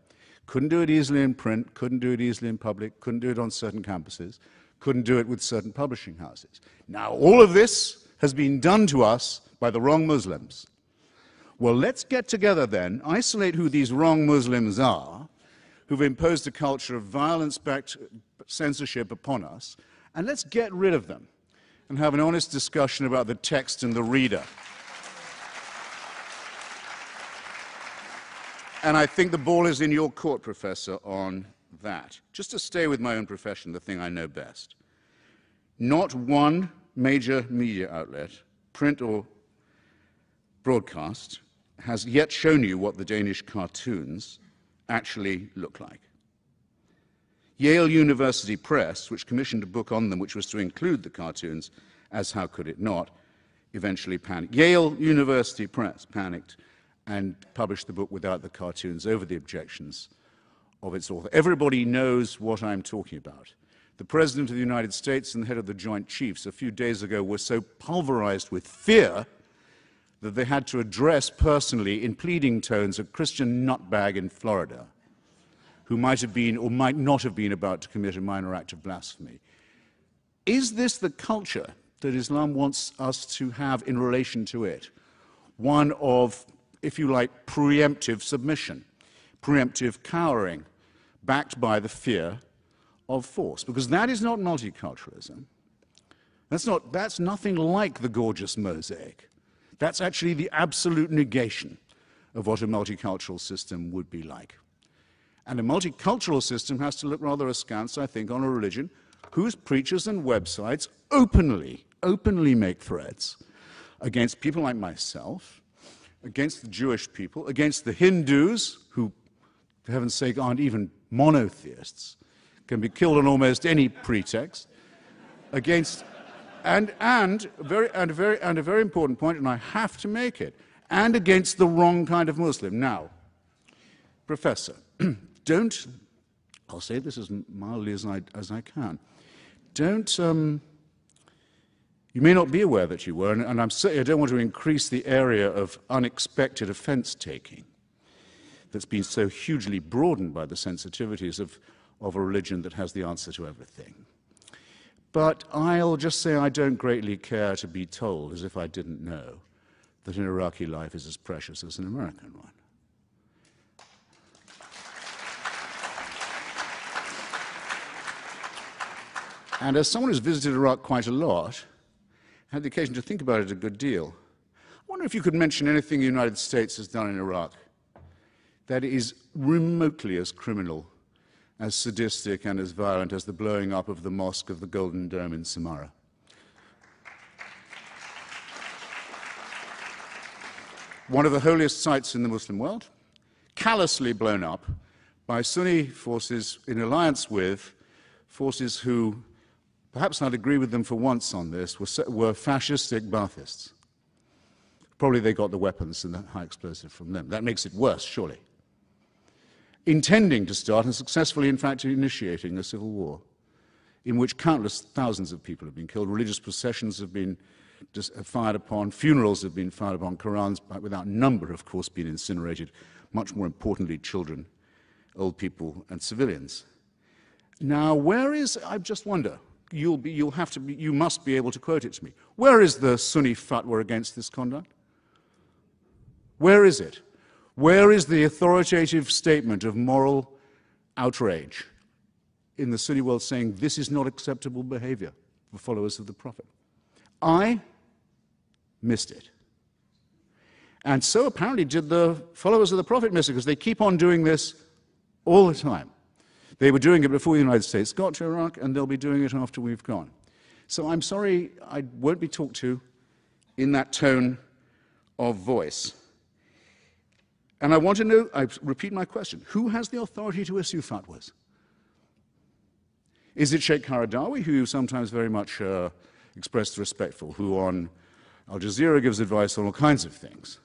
Couldn't do it easily in print. Couldn't do it easily in public. Couldn't do it on certain campuses. Couldn't do it with certain publishing houses. Now, all of this has been done to us by the wrong Muslims. Well, let's get together then, isolate who these wrong Muslims are, who've imposed a culture of violence-backed censorship upon us, and let's get rid of them and have an honest discussion about the text and the reader. And I think the ball is in your court, Professor, on that. Just to stay with my own profession, the thing I know best. Not one major media outlet, print or broadcast, has yet shown you what the Danish cartoons actually look like. Yale University Press, which commissioned a book on them which was to include the cartoons, as how could it not, eventually panicked. Yale University Press panicked and published the book without the cartoons over the objections of its author. Everybody knows what I'm talking about. The President of the United States and the head of the Joint Chiefs a few days ago were so pulverized with fear that they had to address personally in pleading tones a Christian nutbag in Florida who might have been or might not have been about to commit a minor act of blasphemy. Is this the culture that Islam wants us to have in relation to it? One of, if you like, preemptive submission, preemptive cowering, backed by the fear of force? Because that is not multiculturalism. That's nothing like the gorgeous mosaic. That's actually the absolute negation of what a multicultural system would be like. And a multicultural system has to look rather askance, I think, on a religion whose preachers and websites openly make threats against people like myself, against the Jewish people, against the Hindus, who, for heaven's sake, aren't even monotheists, can be killed on almost any pretext, against, and a very important point, and I have to make it, and against the wrong kind of Muslim. Now, Professor, don't, I'll say this as mildly as I can, don't, you may not be aware that you were, and I'm certainly, I don't want to increase the area of unexpected offense-taking that's been so hugely broadened by the sensitivities of a religion that has the answer to everything. But I'll just say I don't greatly care to be told, as if I didn't know, that an Iraqi life is as precious as an American one. And as someone who's visited Iraq quite a lot, had the occasion to think about it a good deal, I wonder if you could mention anything the United States has done in Iraq that is remotely as criminal as sadistic and as violent as the blowing up of the Mosque of the Golden Dome in Samarra. One of the holiest sites in the Muslim world, callously blown up by Sunni forces in alliance with forces who, perhaps I'd agree with them for once on this, were fascistic Baathists. Probably they got the weapons and the high explosive from them. That makes it worse, surely. Intending to start and successfully, in fact, initiating a civil war in which countless thousands of people have been killed, religious processions have been fired upon, funerals have been fired upon, Qurans without number, of course, been incinerated, much more importantly, children, old people, and civilians. Now, where is, I just wonder, you must be able to quote it to me. Where is the Sunni fatwa against this conduct? Where is it? Where is the authoritative statement of moral outrage in the Sunni world saying this is not acceptable behavior for followers of the Prophet? I missed it. And so apparently did the followers of the Prophet miss it, because they keep on doing this all the time. They were doing it before the United States got to Iraq, and they'll be doing it after we've gone. So I'm sorry I won't be talked to in that tone of voice. And I want to know, I repeat my question, who has the authority to issue fatwas? Is it Sheikh Qaradawi, who you sometimes very much expressed respect for, who on Al Jazeera gives advice on all kinds of things,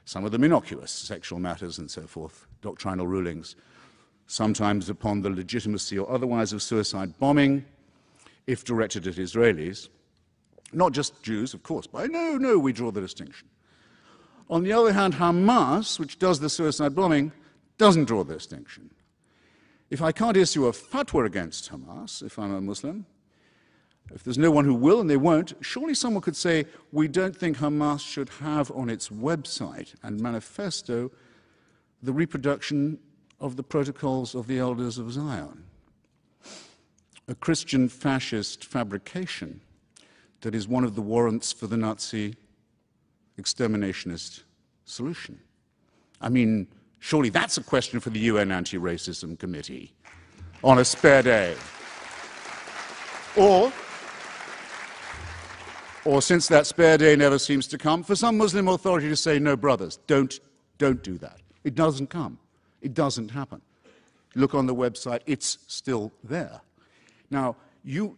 some of them innocuous, sexual matters and so forth, doctrinal rulings, sometimes upon the legitimacy or otherwise of suicide bombing, if directed at Israelis, not just Jews, of course, but no, we draw the distinction. On the other hand, Hamas, which does the suicide bombing, doesn't draw the distinction. If I can't issue a fatwa against Hamas, if I'm a Muslim, if there's no one who will and they won't, surely someone could say, we don't think Hamas should have on its website and manifesto the reproduction of the protocols of the elders of Zion, a Christian fascist fabrication that is one of the warrants for the Nazi exterminationist solution. I mean, surely that's a question for the UN Anti-Racism Committee on a spare day. Or since that spare day never seems to come, for some Muslim authority to say, no, brothers, don't do that. It doesn't come. It doesn't happen. Look on the website, it's still there. Now, you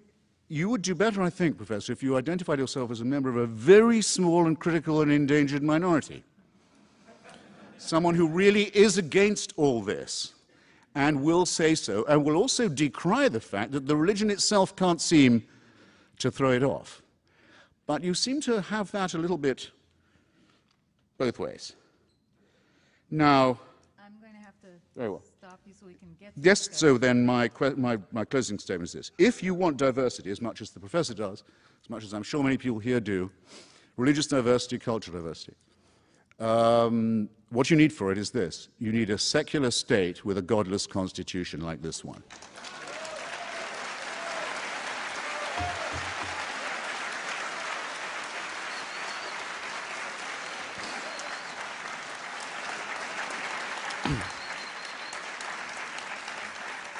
would do better, I think, Professor, if you identified yourself as a member of a very small and critical and endangered minority. Someone who really is against all this and will say so, and will also decry the fact that the religion itself can't seem to throw it off. But you seem to have that a little bit both ways. Now, I'm going to have to very well. Stop you so we can get to yes, so then my closing statement is this. If you want diversity, as much as the professor does, as much as I'm sure many people here do, religious diversity, cultural diversity, what you need for it is this. You need a secular state with a godless constitution like this one.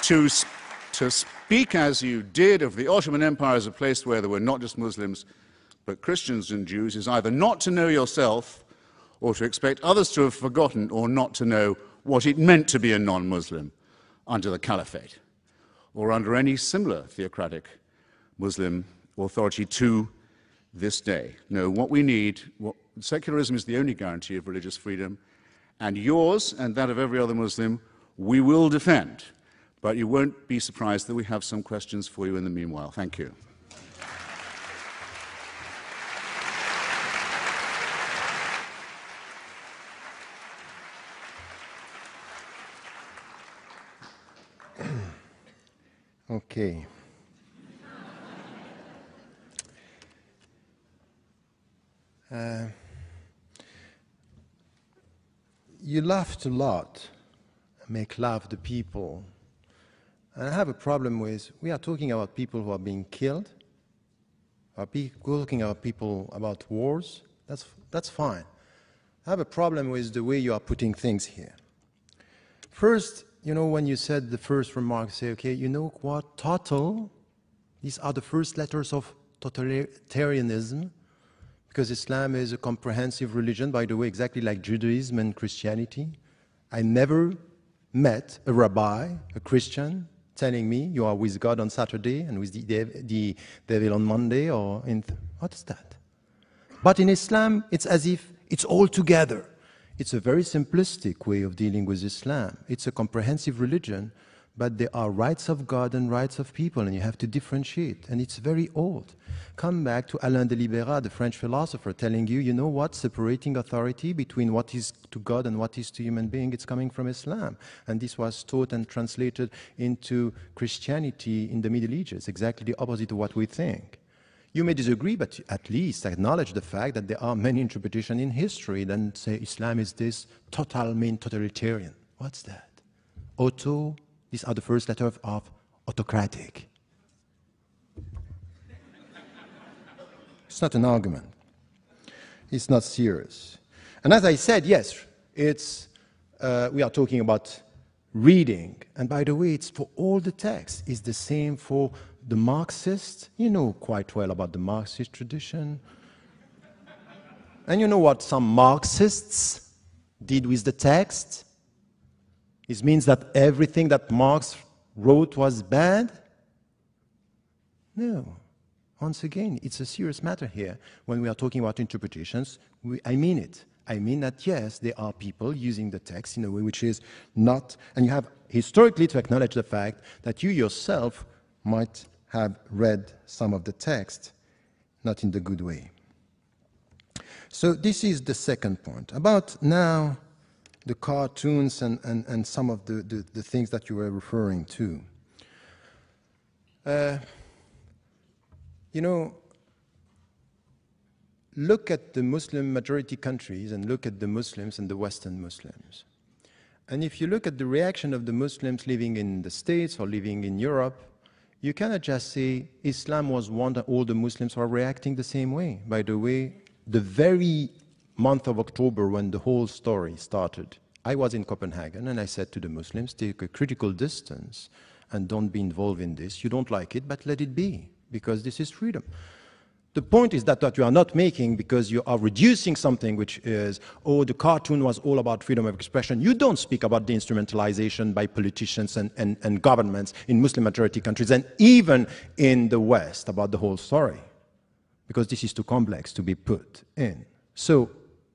To speak as you did of the Ottoman Empire as a place where there were not just Muslims but Christians and Jews is either not to know yourself or to expect others to have forgotten or not to know what it meant to be a non-Muslim under the Caliphate or under any similar theocratic Muslim authority to this day. No, what we need, secularism is the only guarantee of religious freedom, and yours and that of every other Muslim we will defend. But you won't be surprised that we have some questions for you in the meanwhile. Thank you. Okay. You laughed a lot, make laugh the people. And I have a problem with, we are talking about people who are being killed, talking about people about wars, that's fine. I have a problem with the way you are putting things here. First, you know, when you said the first remark, say, okay, you know what, total, these are the first letters of totalitarianism, because Islam is a comprehensive religion, by the way, exactly like Judaism and Christianity. I never met a rabbi, a Christian, telling me you are with God on Saturday and with the devil on Monday, or what's that? But in Islam, it's as if it's all together. It's a very simplistic way of dealing with Islam. It's a comprehensive religion, but there are rights of God and rights of people, and you have to differentiate, and it's very old. Come back to Alain de Libera, the French philosopher, telling you, you know what, separating authority between what is to God and what is to human being, it's coming from Islam. And this was taught and translated into Christianity in the Middle Ages, exactly the opposite of what we think. You may disagree, but at least acknowledge the fact that there are many interpretations in history that say Islam is this totalitarian. What's that? Auto, these are the first letters of autocratic. It's not an argument. It's not serious. And as I said, yes, it's, we are talking about reading. And by the way, it's for all the texts. It's the same for the Marxists. You know quite well about the Marxist tradition. And you know what some Marxists did with the text? It means that everything that Marx wrote was bad? No. Once again, it's a serious matter here. When we are talking about interpretations, I mean it. I mean that, yes, there are people using the text in a way which is not, and you have historically to acknowledge the fact that you yourself might have read some of the text, not in the good way. So this is the second point. About now the cartoons and some of the things that you were referring to. You know, look at the Muslim majority countries and look at the Muslims and the Western Muslims. And if you look at the reaction of the Muslims living in the States or living in Europe, you cannot just say Islam was one that all the Muslims are reacting the same way. By the way, the very month of October when the whole story started, I was in Copenhagen and I said to the Muslims, take a critical distance and don't be involved in this. You don't like it, but let it be, because this is freedom. The point is that you are not making because you are reducing something which is, oh, the cartoon was all about freedom of expression. You don't speak about the instrumentalization by politicians and governments in Muslim majority countries and even in the West about the whole story, because this is too complex to be put in. So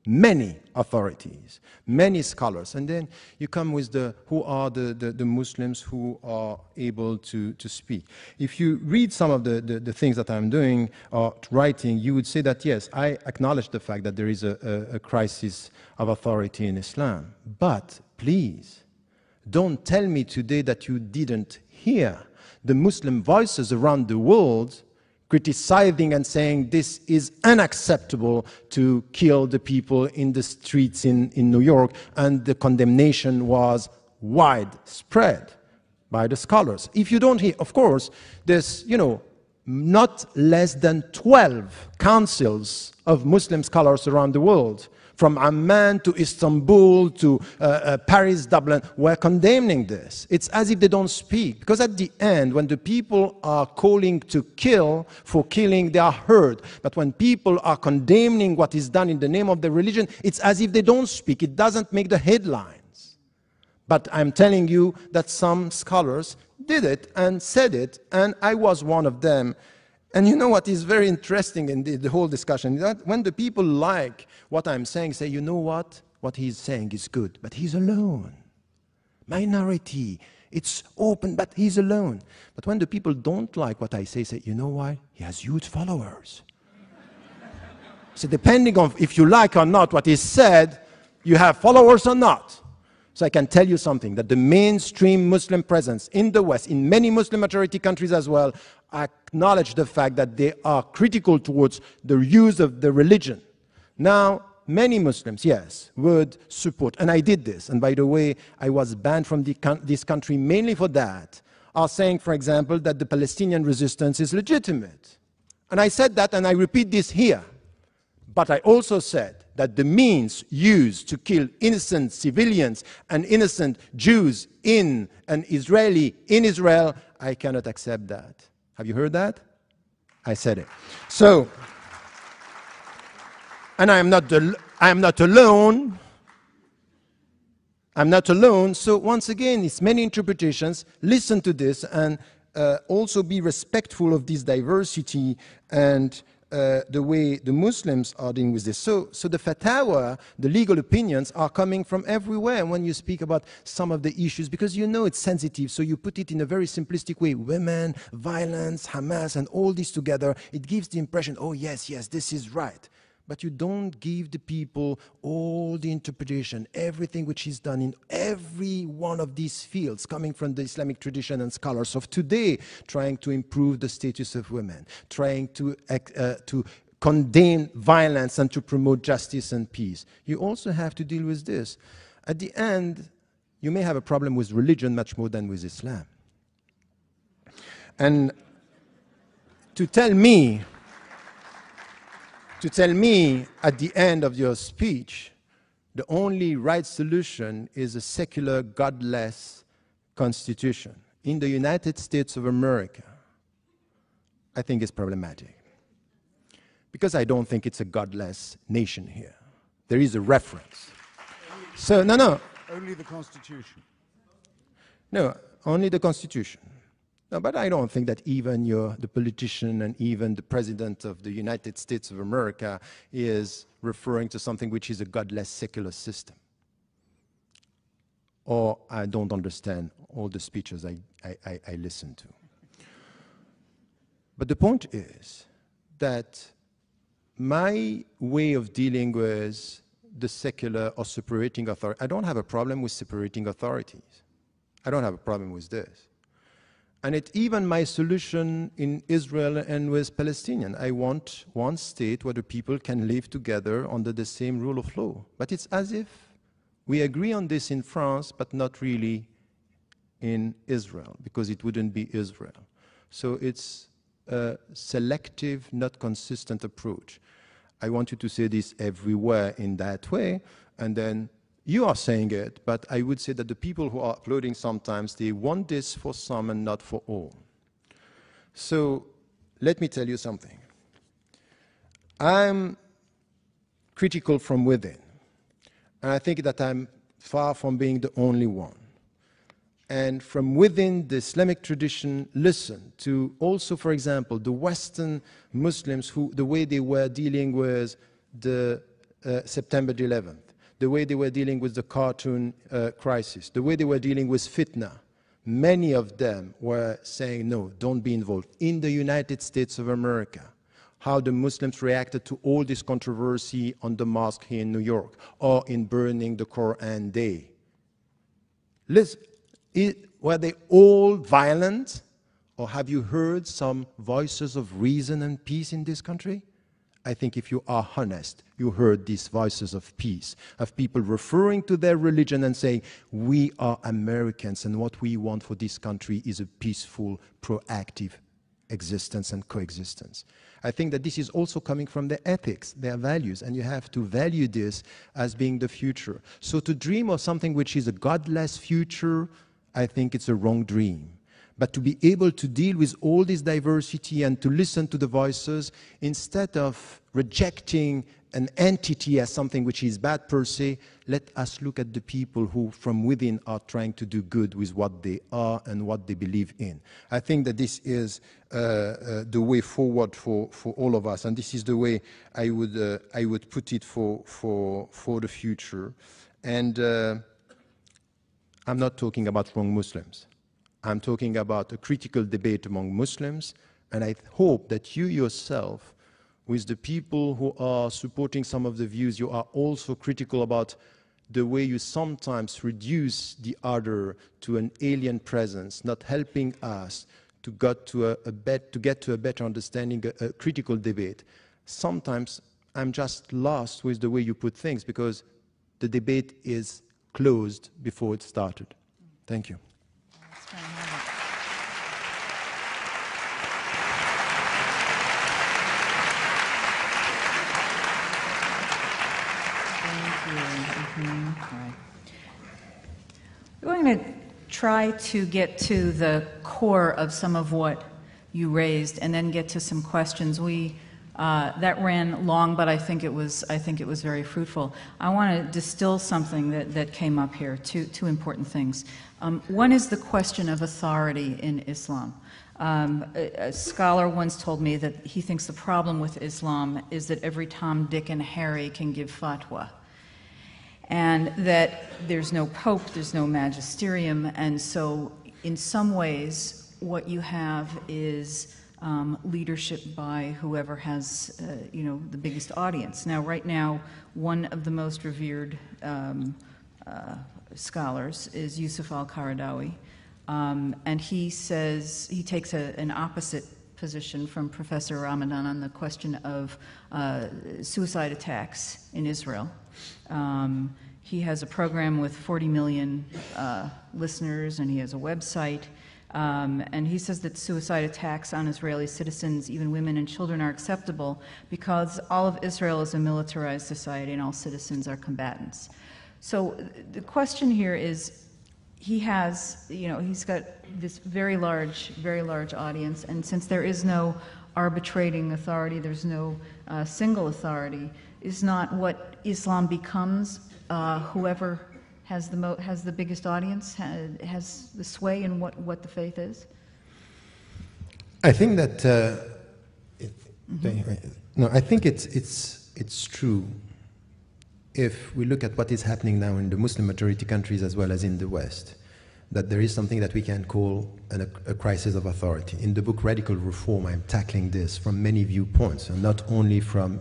many authorities, many scholars, and then you come with who are the Muslims who are able to speak. If you read some of the things that I'm doing or writing, you would say that, yes, I acknowledge the fact that there is a crisis of authority in Islam. But please, don't tell me today that you didn't hear the Muslim voices around the world criticizing and saying this is unacceptable to kill the people in the streets in New York, and the condemnation was widespread by the scholars. If you don't hear, of course, there's, you know, not less than 12 councils of Muslim scholars around the world, from Amman to Istanbul to Paris, Dublin, were condemning this. It's as if they don't speak. Because at the end, when the people are calling to kill for killing, they are heard. But when people are condemning what is done in the name of the religion, it's as if they don't speak. It doesn't make the headlines. But I'm telling you that some scholars did it and said it, and I was one of them. And you know what is very interesting in the whole discussion? That when the people like what I'm saying, say, you know what he's saying is good, but he's alone. Minority, it's open, but he's alone. But when the people don't like what I say, you know why? He has huge followers. So depending on if you like or not what is said, you have followers or not. So I can tell you something, that the mainstream Muslim presence in the West, in many Muslim majority countries as well, acknowledge the fact that they are critical towards the use of the religion. Now, many Muslims, yes, would support, and I did this, and by the way, I was banned from this country mainly for that, are saying, for example, that the Palestinian resistance is legitimate. And I said that, and I repeat this here. But I also said that the means used to kill innocent civilians and innocent Jews in an Israeli in Israel, I cannot accept that. Have you heard that? I said it. So, and I am not alone. I'm not alone. So once again, it's many interpretations. Listen to this and also be respectful of this diversity and the way the Muslims are dealing with this. So the fatwa, the legal opinions, are coming from everywhere when you speak about some of the issues, because you know it's sensitive, so you put it in a very simplistic way. Women, violence, Hamas, and all this together, it gives the impression, oh yes, yes, this is right. But you don't give the people all the interpretation, everything which is done in every one of these fields, coming from the Islamic tradition and scholars of today, trying to improve the status of women, trying to condemn violence and to promote justice and peace. You also have to deal with this. At the end, you may have a problem with religion much more than with Islam. And to tell me at the end of your speech, the only right solution is a secular, godless constitution in the United States of America, I think is problematic. Because I don't think it's a godless nation here. There is a reference. So, no. Only the Constitution. No, only the Constitution. No, but I don't think that even the politician and even the president of the United States of America is referring to something which is a godless secular system. Or I don't understand all the speeches I listen to. But the point is that my way of dealing with the secular or separating authority, I don't have a problem with separating authorities. I don't have a problem with this. And it's even my solution in Israel and with Palestinians. I want one state where the people can live together under the same rule of law. But it's as if we agree on this in France, but not really in Israel, because it wouldn't be Israel. So it's a selective, not consistent approach. I want you to say this everywhere in that way, and then you are saying it, but I would say that the people who are uploading sometimes, they want this for some and not for all. So let me tell you something. I'm critical from within, and I think that I'm far from being the only one. And from within the Islamic tradition, listen to also, for example, the Western Muslims, who the way they were dealing with the September 11th. The way they were dealing with the cartoon crisis, the way they were dealing with fitna. Many of them were saying, no, don't be involved. In the United States of America, how the Muslims reacted to all this controversy on the mosque here in New York, or in burning the Quran Day. Listen, were they all violent? Or have you heard some voices of reason and peace in this country? I think if you are honest, you heard these voices of peace, of people referring to their religion and saying, we are Americans and what we want for this country is a peaceful, proactive existence and coexistence. I think that this is also coming from their ethics, their values, and you have to value this as being the future. So to dream of something which is a godless future, I think it's a wrong dream. But to be able to deal with all this diversity and to listen to the voices, instead of rejecting an entity as something which is bad per se, let us look at the people who from within are trying to do good with what they are and what they believe in. I think that this is the way forward for all of us, and this is the way I would put it for the future. And I'm not talking about wrong Muslims. I'm talking about a critical debate among Muslims, and I hope that you yourself, with the people who are supporting some of the views, you are also critical about the way you sometimes reduce the other to an alien presence, not helping us to get to a better understanding, a critical debate. Sometimes I'm just lost with the way you put things, because the debate is closed before it started. Thank you. try to get to the core of some of what you raised, and then get to some questions. That ran long, but I think it was very fruitful. I want to distill something that came up here. Two important things. One is the question of authority in Islam. A scholar once told me that he thinks the problem with Islam is that every Tom, Dick, and Harry can give fatwa, and that there's no pope, there's no magisterium, and so in some ways what you have is leadership by whoever has, the biggest audience. Now, right now, one of the most revered scholars is Yusuf al-Qaradawi, and he says he takes an opposite position from Professor Ramadan on the question of suicide attacks in Israel. He has a program with 40 million listeners, and he has a website. And he says that suicide attacks on Israeli citizens, even women and children, are acceptable because all of Israel is a militarized society and all citizens are combatants. So the question here is, he's got this very large audience, and since there is no arbitrating authority, there's no single authority, is not what Islam becomes whoever has the biggest audience, has the sway in what the faith is? I think that I think it's true. If we look at what is happening now in the Muslim majority countries as well as in the West, that there is something that we can call a crisis of authority. In the book Radical Reform, I'm tackling this from many viewpoints, and not only from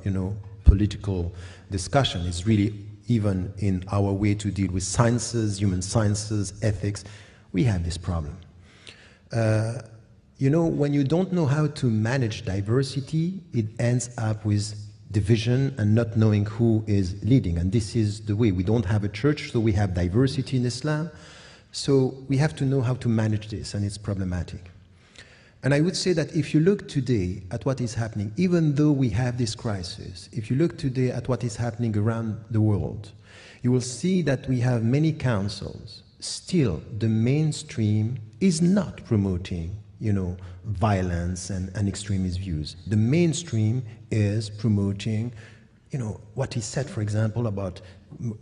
political discussion. It's really even in our way to deal with sciences, human sciences, ethics. We have this problem. When you don't know how to manage diversity, it ends up with division and not knowing who is leading. And this is the way. We don't have a church, so we have diversity in Islam. So we have to know how to manage this, and it's problematic. And I would say that if you look today at what is happening, even though we have this crisis, if you look today at what is happening around the world, you will see that we have many councils. Still, the mainstream is not promoting, violence and extremist views. The mainstream is promoting, what is said, for example, about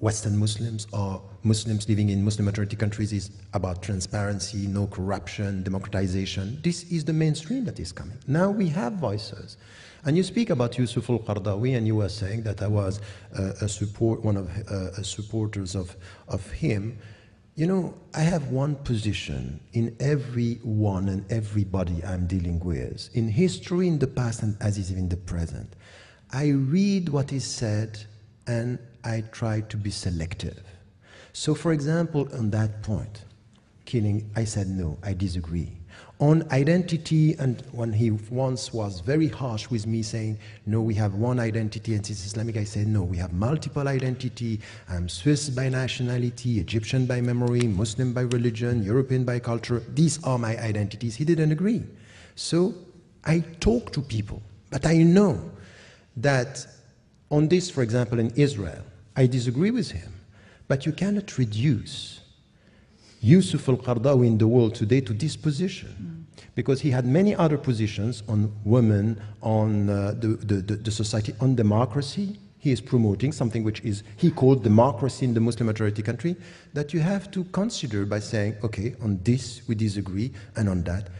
Western Muslims or Muslims living in Muslim majority countries is about transparency, no corruption, democratization. This is the mainstream that is coming. Now we have voices. And you speak about Yusuf al-Qaradawi, and you were saying that I was one of supporters of him. I have one position in everyone and everybody I'm dealing with, in history, in the past, and as is in the present. I read what is said, and I try to be selective. So, for example, on that point, killing, I said no, I disagree. On identity, and when he once was very harsh with me saying, no, we have one identity and it's Islamic, I said, no, we have multiple identity. I'm Swiss by nationality, Egyptian by memory, Muslim by religion, European by culture. These are my identities. He didn't agree. So I talk to people, but I know that on this, for example, in Israel, I disagree with him, but you cannot reduce Yusuf al-Qaradawi in the world today to this position, because he had many other positions on women, on the society, on democracy. He is promoting something which is, he called democracy in the Muslim majority country, that you have to consider by saying, okay, on this we disagree, and on that.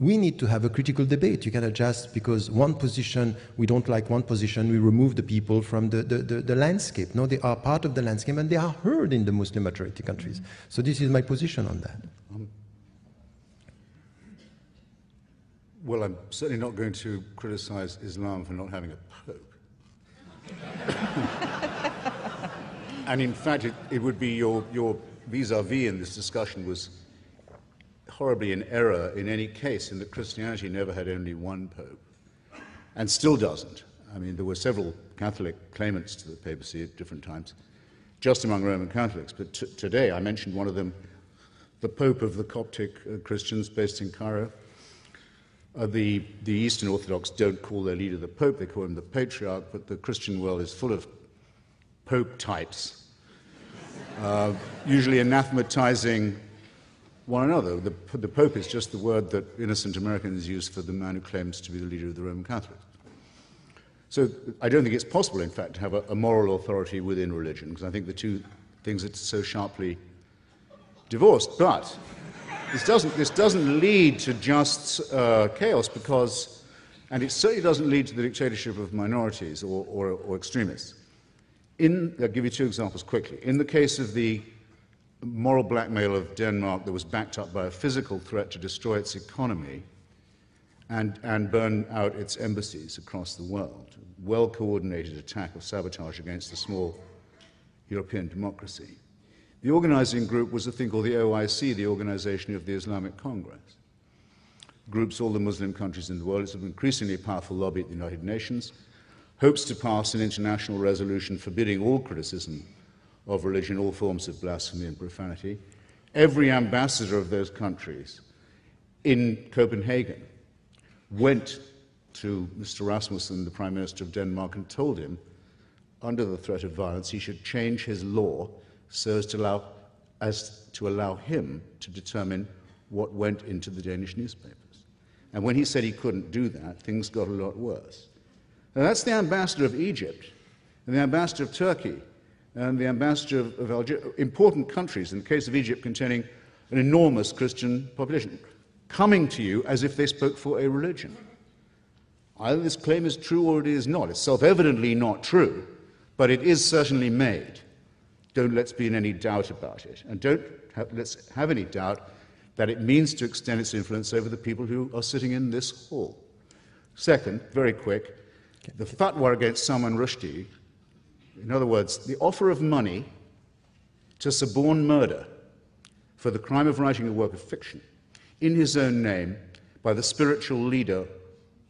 We need to have a critical debate. You cannot just, because one position, we don't like one position, we remove the people from the landscape. No, they are part of the landscape, and they are heard in the Muslim majority countries. So this is my position on that. Well, I'm certainly not going to criticize Islam for not having a pope. And in fact, it would be your vis-a-vis in this discussion was horribly in error in any case, in that Christianity never had only one pope, and still doesn't. I mean, there were several Catholic claimants to the papacy at different times, just among Roman Catholics, but today, I mentioned one of them, the Pope of the Coptic Christians based in Cairo. The Eastern Orthodox don't call their leader the Pope, they call him the Patriarch, but the Christian world is full of Pope types, usually anathematizing one another. The Pope is just the word that innocent Americans use for the man who claims to be the leader of the Roman Catholics. So I don't think it's possible, in fact, to have a moral authority within religion, because I think the two things are so sharply divorced. But this doesn't lead to just chaos, because, and it certainly doesn't lead to the dictatorship of minorities or extremists. I'll give you two examples quickly. In the case of the moral blackmail of Denmark that was backed up by a physical threat to destroy its economy and burn out its embassies across the world, well-coordinated attack of sabotage against a small European democracy. The organizing group was a thing called the OIC, the Organization of the Islamic Congress. Groups all the Muslim countries in the world. It's an increasingly powerful lobby at the United Nations, hopes to pass an international resolution forbidding all criticism of religion, all forms of blasphemy and profanity. Every ambassador of those countries in Copenhagen went to Mr. Rasmussen, the Prime Minister of Denmark, and told him, under the threat of violence, he should change his law so as to allow him to determine what went into the Danish newspapers. And when he said he couldn't do that, things got a lot worse. Now, that's the ambassador of Egypt, and the ambassador of Turkey, and the ambassador of Algeria, important countries, in the case of Egypt, containing an enormous Christian population, coming to you as if they spoke for a religion. Either this claim is true or it is not. It's self-evidently not true, but it is certainly made. Let's be in any doubt about it. And let's have any doubt that it means to extend its influence over the people who are sitting in this hall. Second, very quick, the fatwa against Salman Rushdie, in other words, the offer of money to suborn murder for the crime of writing a work of fiction in his own name by the spiritual leader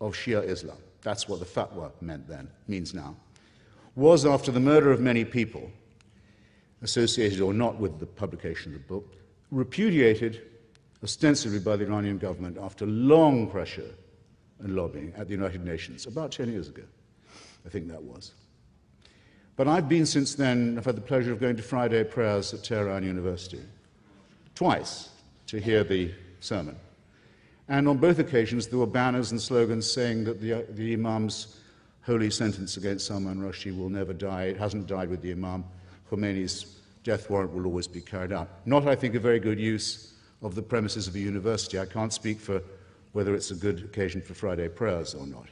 of Shia Islam, that's what the fatwa meant then, means now, was, after the murder of many people, associated or not with the publication of the book, repudiated ostensibly by the Iranian government after long pressure and lobbying at the United Nations, about 10 years ago, I think that was. But I've been since then, I've had the pleasure of going to Friday prayers at Tehran University, twice, to hear the sermon. And on both occasions there were banners and slogans saying that the Imam's holy sentence against Salman Rushdie will never die. It hasn't died with the Imam. Khomeini's death warrant will always be carried out. Not, I think, a very good use of the premises of a university. I can't speak for whether it's a good occasion for Friday prayers or not.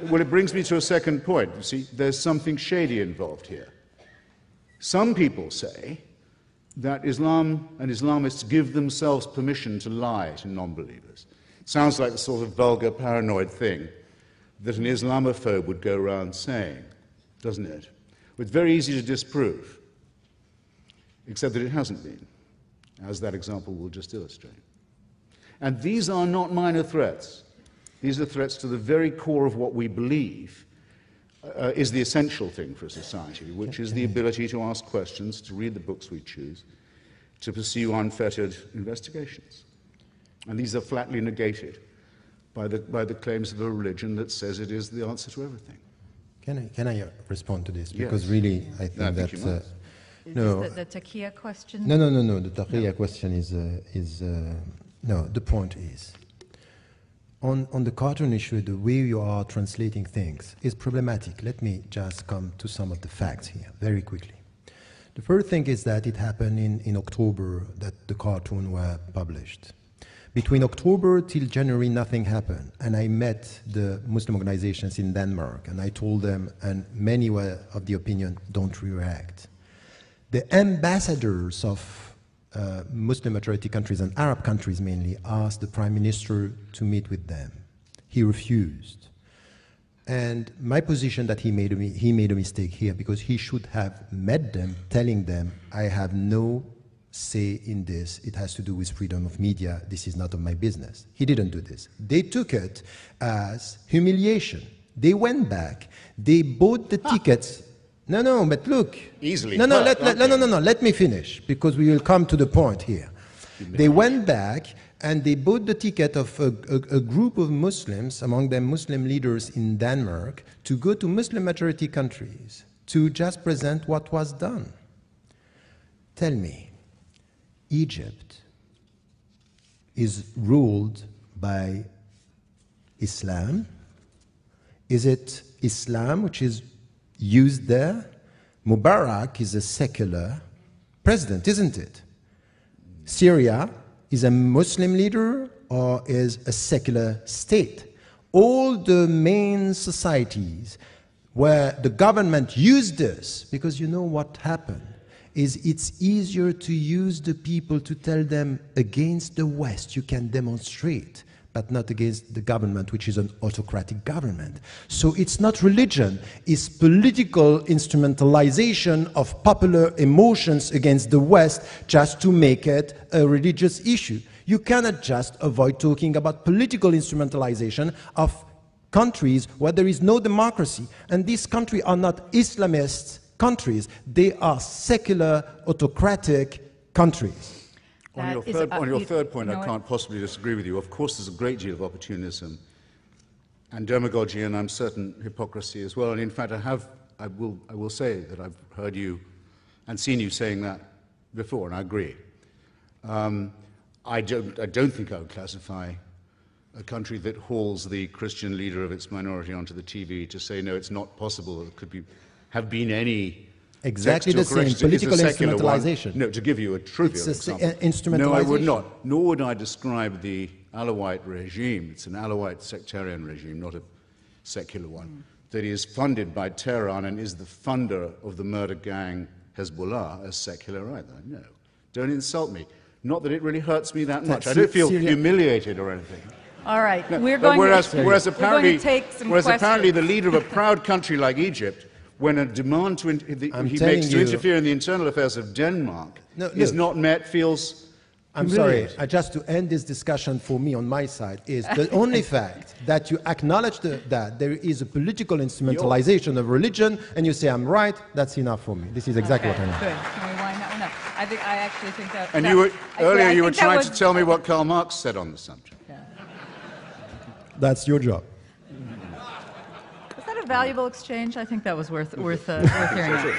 Well, it brings me to a second point. You see, there's something shady involved here. Some people say that Islam and Islamists give themselves permission to lie to non-believers. It sounds like the sort of vulgar, paranoid thing that an Islamophobe would go around saying, doesn't it? It's very easy to disprove, except that it hasn't been, as that example will just illustrate. And these are not minor threats. These are threats to the very core of what we believe is the essential thing for a society, which is the ability to ask questions, to read the books we choose, to pursue unfettered investigations. And these are flatly negated by the claims of a religion that says it is the answer to everything. Can I respond to this? Because Yes. really, I think that... No. The Taqiyya question? No. The Taqiyya question is no, the point is, on the cartoon issue, the way you are translating things is problematic. Let me just come to some of the facts here, very quickly. The first thing is that it happened in October that the cartoon were published. Between October till January, nothing happened. And I met the Muslim organizations in Denmark, and I told them, and many were of the opinion, don't react. The ambassadors of Muslim majority countries and Arab countries mainly asked the Prime Minister to meet with them. He refused. And my position that he made a mistake here, because he should have met them, telling them, I have no say in this. It has to do with freedom of media. This is none of my business. He didn't do this. They took it as humiliation. They went back. They bought the tickets. No, but look. Easily. No, let me finish, because we will come to the point here. They went back and they bought the ticket of a group of Muslims, among them Muslim leaders in Denmark, to go to Muslim majority countries to just present what was done. Tell me, Egypt is ruled by Islam? Is it Islam which is used there? Mubarak is a secular president, isn't it? Syria is a Muslim leader or is a secular state? All the main societies where the government used this, because you know what happened, is it's easier to use the people to tell them against the West you can demonstrate, but not against the government, which is an autocratic government. So it's not religion, it's political instrumentalization of popular emotions against the West just to make it a religious issue. You cannot just avoid talking about political instrumentalization of countries where there is no democracy. And these countries are not Islamist countries, they are secular, autocratic countries. On your third point, I can't possibly disagree with you. Of course, there's a great deal of opportunism and demagogy, and I'm certain hypocrisy as well. And in fact, I will say that I've heard you and seen you saying that before, and I agree. I don't think I would classify a country that hauls the Christian leader of its minority onto the TV to say, no, it's not possible that there could have been any exactly the same political instrumentalization. No, to give you a trivial example. No, I would not. Nor would I describe the Alawite regime. It's an Alawite sectarian regime, not a secular one, that is funded by Tehran and is the funder of the murder gang Hezbollah as secular either. No, don't insult me. Not that it really hurts me that much. I don't feel humiliated or anything. All right, no, whereas apparently the the leader of a proud country like Egypt, when a demand he makes to interfere in the internal affairs of Denmark is not met, feels I'm sorry, just to end this discussion for me on my side is the only fact that you acknowledge that there is a political instrumentalization of religion and you say I'm right, that's enough for me. This is exactly what I mean. Good. Can we wind that one up? I actually think that... And earlier you were trying to tell me what Karl Marx said on the subject. Yeah. That's your job. Was that a valuable exchange? I think that was worth hearing out.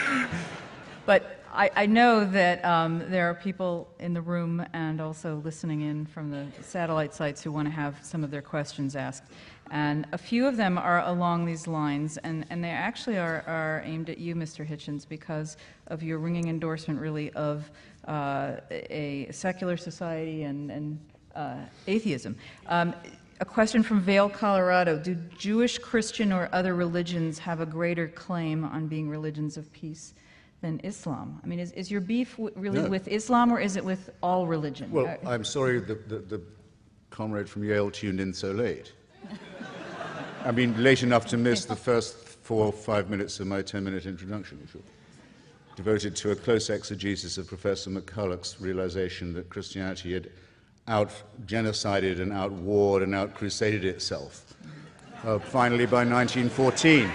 But I know that there are people in the room and also listening in from the satellite sites who want to have some of their questions asked. And a few of them are along these lines, and they actually are aimed at you, Mr. Hitchens, because of your ringing endorsement, really, of a secular society and atheism. A question from Vail, Colorado. Do Jewish, Christian, or other religions have a greater claim on being religions of peace than Islam? I mean, is your beef really with Islam, or is it with all religion? Well, I'm sorry the comrade from Yale tuned in so late. I mean, late enough to miss the first 4 or 5 minutes of my 10-minute introduction, which was devoted to a close exegesis of Professor McCulloch's realization that Christianity had out-genocided and out-warred and out-crusaded itself, finally by 1914.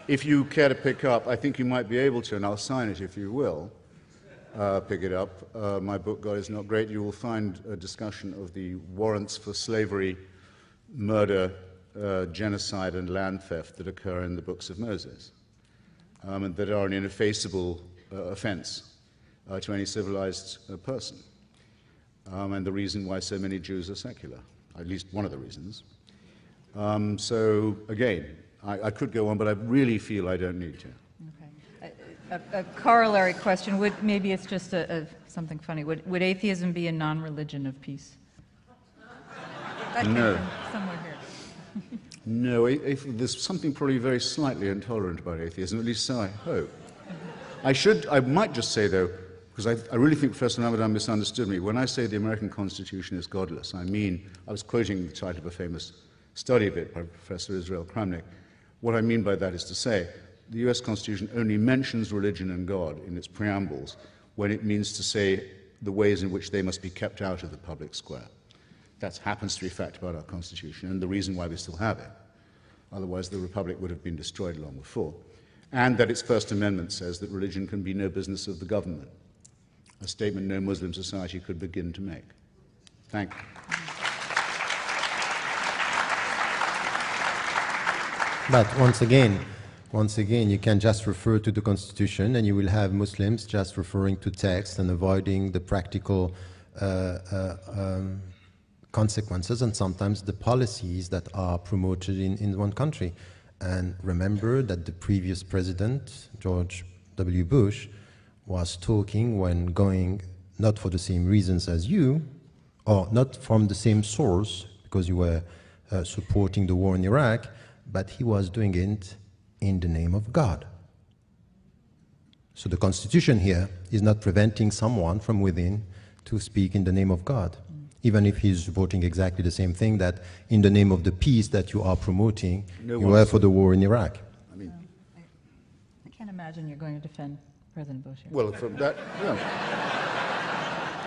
If you care to pick up, I think you might be able to, and I'll sign it if you will, pick it up. My book, God is Not Great. You will find a discussion of the warrants for slavery, murder, genocide, and land theft that occur in the books of Moses, and that are an ineffaceable offense to any civilized person, and the reason why so many Jews are secular, at least one of the reasons. So, again, I could go on, but I really feel I don't need to. Okay. A corollary question, maybe it's just something funny. Would atheism be a non-religion of peace? No. Somewhere here. No, there's something probably very slightly intolerant about atheism, at least so I hope. I might just say, though, because I really think Professor Ramadan misunderstood me. When I say the American Constitution is godless, I mean, I was quoting the title of a famous study of it by Professor Israel Kramnik. What I mean by that is to say, the US Constitution only mentions religion and God in its preambles when it means to say the ways in which they must be kept out of the public square. That happens to be a fact about our Constitution and the reason why we still have it. Otherwise, the Republic would have been destroyed long before. And that its First Amendment says that religion can be no business of the government, a statement no Muslim society could begin to make. Thank you. But once again, you can just refer to the Constitution and you will have Muslims just referring to text and avoiding the practical consequences and sometimes the policies that are promoted in one country. And remember that the previous president, George W. Bush, was talking when going not for the same reasons as you, or not from the same source, because you were supporting the war in Iraq, but he was doing it in the name of God. So the Constitution here is not preventing someone from within to speak in the name of God, even if he's voting exactly the same thing that in the name of the peace that you are promoting, you were for the war in Iraq. I mean, I can't imagine you're going to defend President Bush here. Well, from that,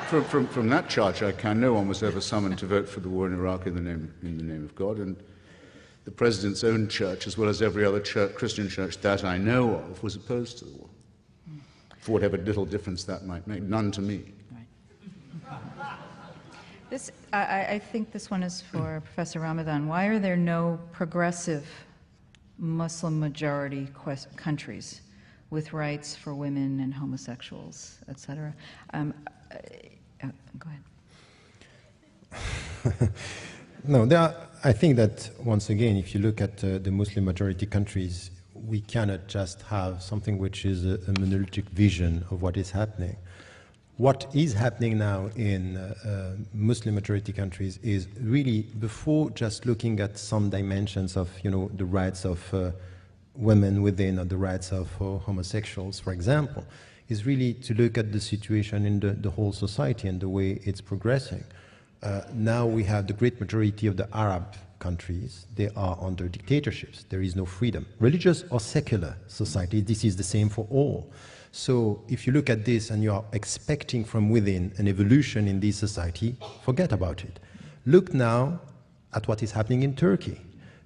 from that charge, I can. No one was ever summoned to vote for the war in Iraq in the name of God, and the president's own church, as well as every other church, Christian church that I know of, was opposed to the war, for whatever little difference that might make. None to me. This, I think this one is for Professor Ramadan. Why are there no progressive Muslim majority countries with rights for women and homosexuals, etc.? Go ahead. No, I think that, once again, if you look at the Muslim majority countries, we cannot just have something which is a monolithic vision of what is happening. What is happening now in Muslim majority countries is really, before just looking at some dimensions of, the rights of women within, or the rights of homosexuals, for example, is really to look at the situation in the whole society and the way it's progressing. Now we have the great majority of the Arab countries, they are under dictatorships. There is no freedom. Religious or secular society, this is the same for all. So if you look at this and you are expecting from within an evolution in this society, forget about it. Look now at what is happening in Turkey.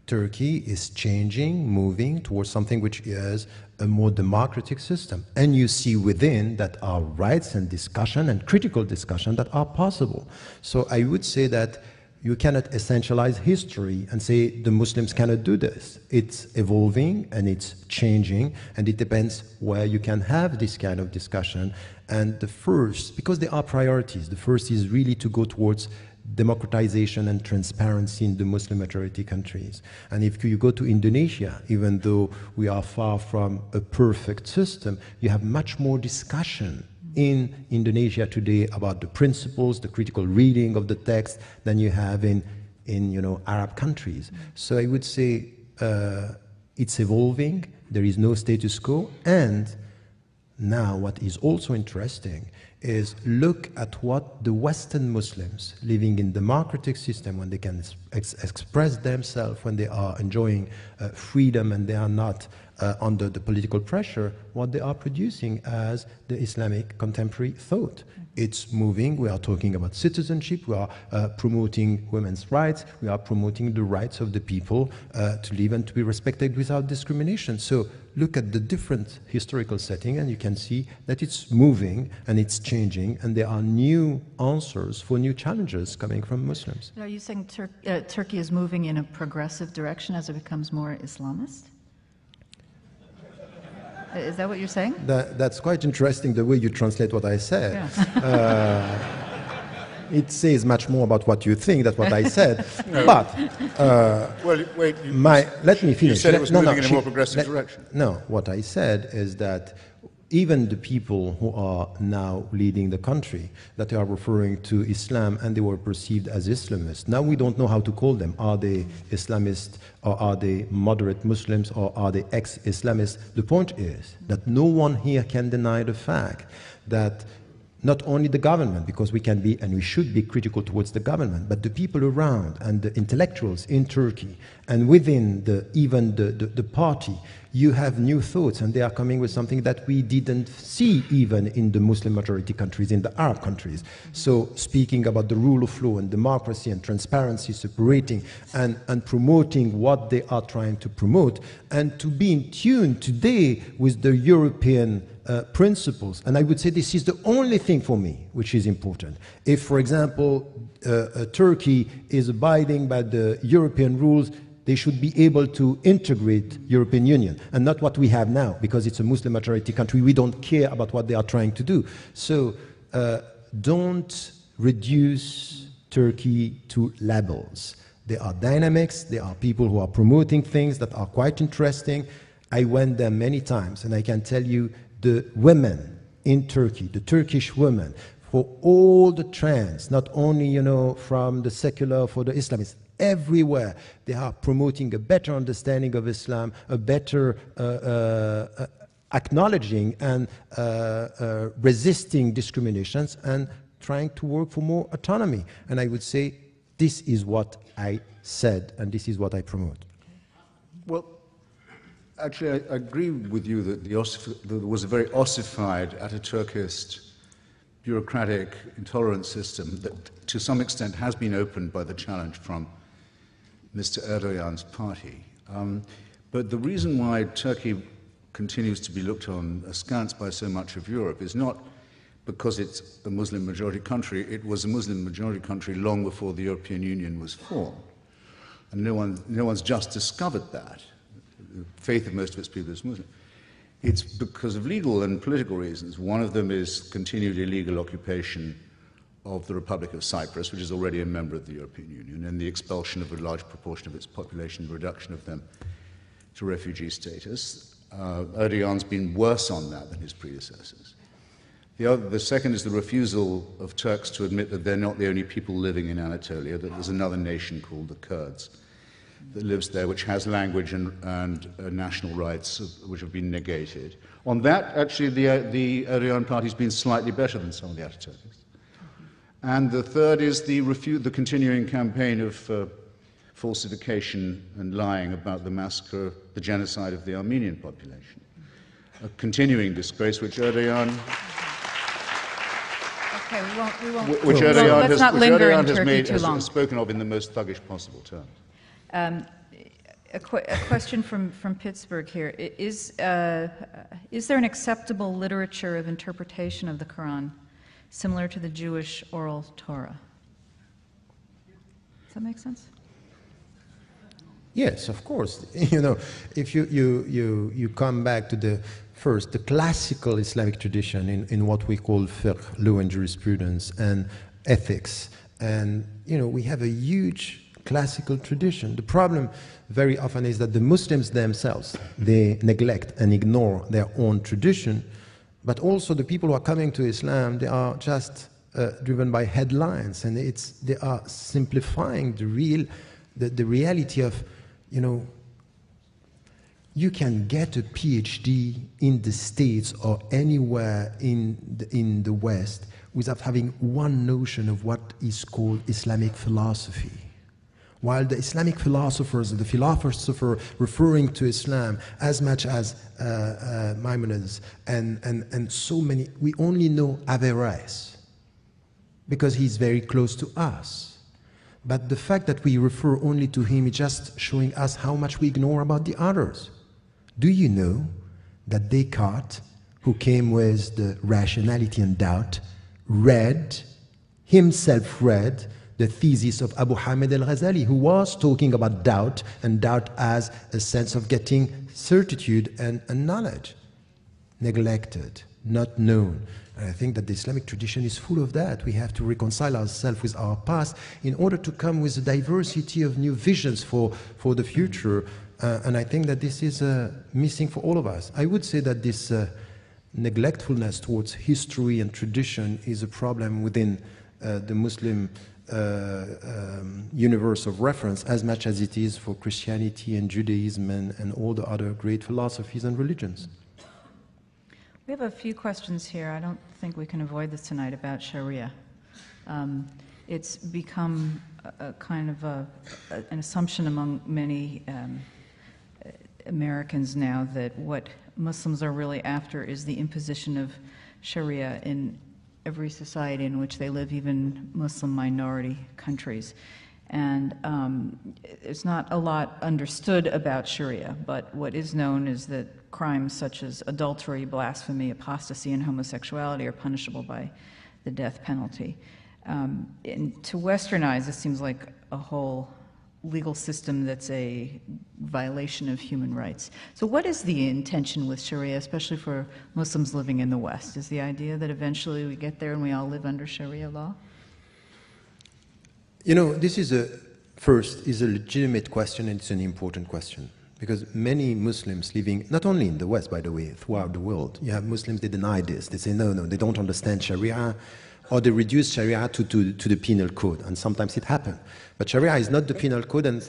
Turkey is changing, moving towards something which is a more democratic system. And you see within that are rights and discussion and critical discussion that are possible. So I would say that you cannot essentialize history and say the Muslims cannot do this. It's evolving and it's changing, and it depends where you can have this kind of discussion. And the first, because there are priorities, the first is really to go towards democratization and transparency in the Muslim majority countries. And if you go to Indonesia, even though we are far from a perfect system, you have much more discussion in Indonesia today about the principles, the critical reading of the text than you have in Arab countries. So I would say it's evolving, there is no status quo, and now what is also interesting is look at what the Western Muslims living in democratic system, when they can express themselves, when they are enjoying freedom and they are not under the political pressure, what they are producing as the Islamic contemporary thought. It's moving. We are talking about citizenship. We are promoting women's rights. We are promoting the rights of the people to live and to be respected without discrimination. So look at the different historical setting and you can see that it's moving and it's changing, and there are new answers for new challenges coming from Muslims. Are you saying Turkey is moving in a progressive direction as it becomes more Islamist? Is that what you're saying? That's quite interesting, the way you translate what I said. Yeah. It says much more about what you think than what I said. But well, wait. Let me finish. You said it was moving in a more progressive direction. No, what I said is that even the people who are now leading the country, that they are referring to Islam and they were perceived as Islamists, now we don't know how to call them. Are they Islamists, or are they moderate Muslims, or are they ex-Islamists? The point is that no one here can deny the fact that not only the government, because we can be and we should be critical towards the government, but the people around and the intellectuals in Turkey and within even the party, you have new thoughts, and they are coming with something that we didn't see even in the Muslim majority countries, in the Arab countries. So speaking about the rule of law and democracy and transparency, separating and promoting what they are trying to promote, and to be in tune today with the European principles. And I would say this is the only thing for me which is important. If, for example, Turkey is abiding by the European rules, they should be able to integrate European Union, and not what we have now, because it's a Muslim majority country. We don't care about what they are trying to do. So don't reduce Turkey to labels. There are dynamics, there are people who are promoting things that are quite interesting. I went there many times, and I can tell you the women in Turkey, the Turkish women, for all the trends, not only, you know, from the secular for the Islamists, everywhere they are promoting a better understanding of Islam, a better acknowledging and resisting discriminations, and trying to work for more autonomy. And I would say this is what I said, and this is what I promote. Well, actually, I agree with you that there was a very ossified, Ataturkist, bureaucratic, intolerant system that to some extent has been opened by the challenge from Mr. Erdogan's party. But the reason why Turkey continues to be looked on askance by so much of Europe is not because it's a Muslim majority country. It was a Muslim majority country long before the European Union was formed. And no one's just discovered that. The faith of most of its people is Muslim. It's because of legal and political reasons. One of them is continued illegal occupation of the Republic of Cyprus, which is already a member of the European Union, and the expulsion of a large proportion of its population, the reduction of them to refugee status. Erdogan's been worse on that than his predecessors. The second is the refusal of Turks to admit that they're not the only people living in Anatolia, that there's another nation called the Kurds that lives there, which has language and national rights which have been negated. On that, actually, the Erdogan party's been slightly better than some of the Ataturks. And the third is the continuing campaign of falsification and lying about the massacre, the genocide of the Armenian population. A continuing disgrace which Erdogan... Okay, we won't. Which Erdogan let's not linger in Turkey too long. Has spoken of in the most thuggish possible terms. A question from Pittsburgh here. Is there an acceptable literature of interpretation of the Quran similar to the Jewish oral Torah? Does that make sense? Yes, of course. You know, if you come back to the classical Islamic tradition in what we call fiqh, law and jurisprudence, and ethics, and you know, we have a huge classical tradition. The problem very often is that the Muslims themselves, they neglect and ignore their own tradition, but also the people who are coming to Islam, they are just driven by headlines, and they are simplifying the reality of, you know, you can get a PhD in the States or anywhere in the West without having one notion of what is called Islamic philosophy. While the Islamic philosophers, the philosopher referring to Islam as much as Maimonides and so many, we only know Averroes because he's very close to us. But the fact that we refer only to him is just showing us how much we ignore about the others. Do you know that Descartes, who came with the rationality and doubt, himself read the thesis of Abu Hamid al-Ghazali, who was talking about doubt, and doubt as a sense of getting certitude and knowledge. Neglected, not known. And I think that the Islamic tradition is full of that. We have to reconcile ourselves with our past in order to come with a diversity of new visions for the future. And I think that this is missing for all of us. I would say that this neglectfulness towards history and tradition is a problem within the Muslim universe of reference as much as it is for Christianity and Judaism and all the other great philosophies and religions. We have a few questions here. I don't think we can avoid this tonight about Sharia. It's become a kind of an assumption among many Americans now that what Muslims are really after is the imposition of Sharia in every society in which they live, even Muslim minority countries. And it's not a lot understood about Sharia, but what is known is that crimes such as adultery, blasphemy, apostasy, and homosexuality are punishable by the death penalty. And to Western eyes, this seems like a whole legal system that's a violation of human rights. So what is the intention with Sharia, especially for Muslims living in the West? Is the idea that eventually we get there and we all live under Sharia law? You know, this is first, is a legitimate question, and it's an important question. Because many Muslims living, not only in the West, by the way, throughout the world, you have Muslims, they deny this. They say, no, they don't understand Sharia, or they reduce Sharia to the penal code, and sometimes it happens. But Sharia is not the penal code, and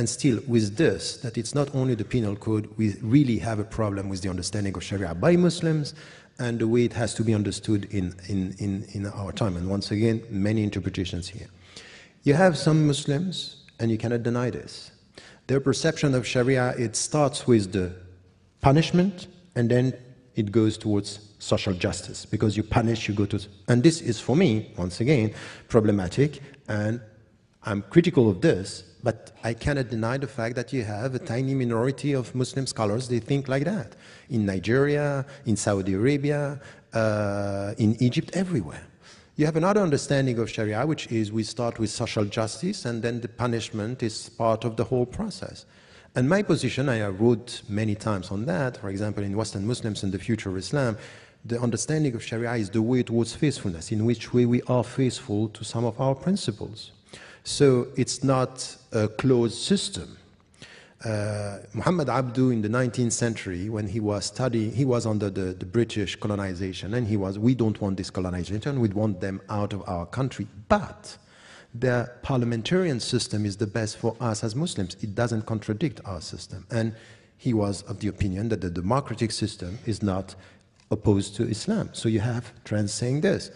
still with this, that it's not only the penal code, we really have a problem with the understanding of Sharia by Muslims, and the way it has to be understood in our time. And once again, many interpretations here. You have some Muslims, and you cannot deny this. Their perception of Sharia, it starts with the punishment, and then it goes towards social justice. Because you punish, you go to... And this is, for me, once again, problematic, and I'm critical of this, but I cannot deny the fact that you have a tiny minority of Muslim scholars, they think like that. In Nigeria, in Saudi Arabia, in Egypt, everywhere. You have another understanding of Sharia, which is we start with social justice, and then the punishment is part of the whole process. And my position, I wrote many times on that, for example, in Western Muslims and the Future of Islam, the understanding of Sharia is the way towards faithfulness, in which way we are faithful to some of our principles. So it's not a closed system. Muhammad Abdu in the 19th century, when he was studying, he was under the British colonization, and we don't want this colonization, we want them out of our country. But the parliamentarian system is the best for us as Muslims. It doesn't contradict our system. And he was of the opinion that the democratic system is not opposed to Islam. So you have trends saying this.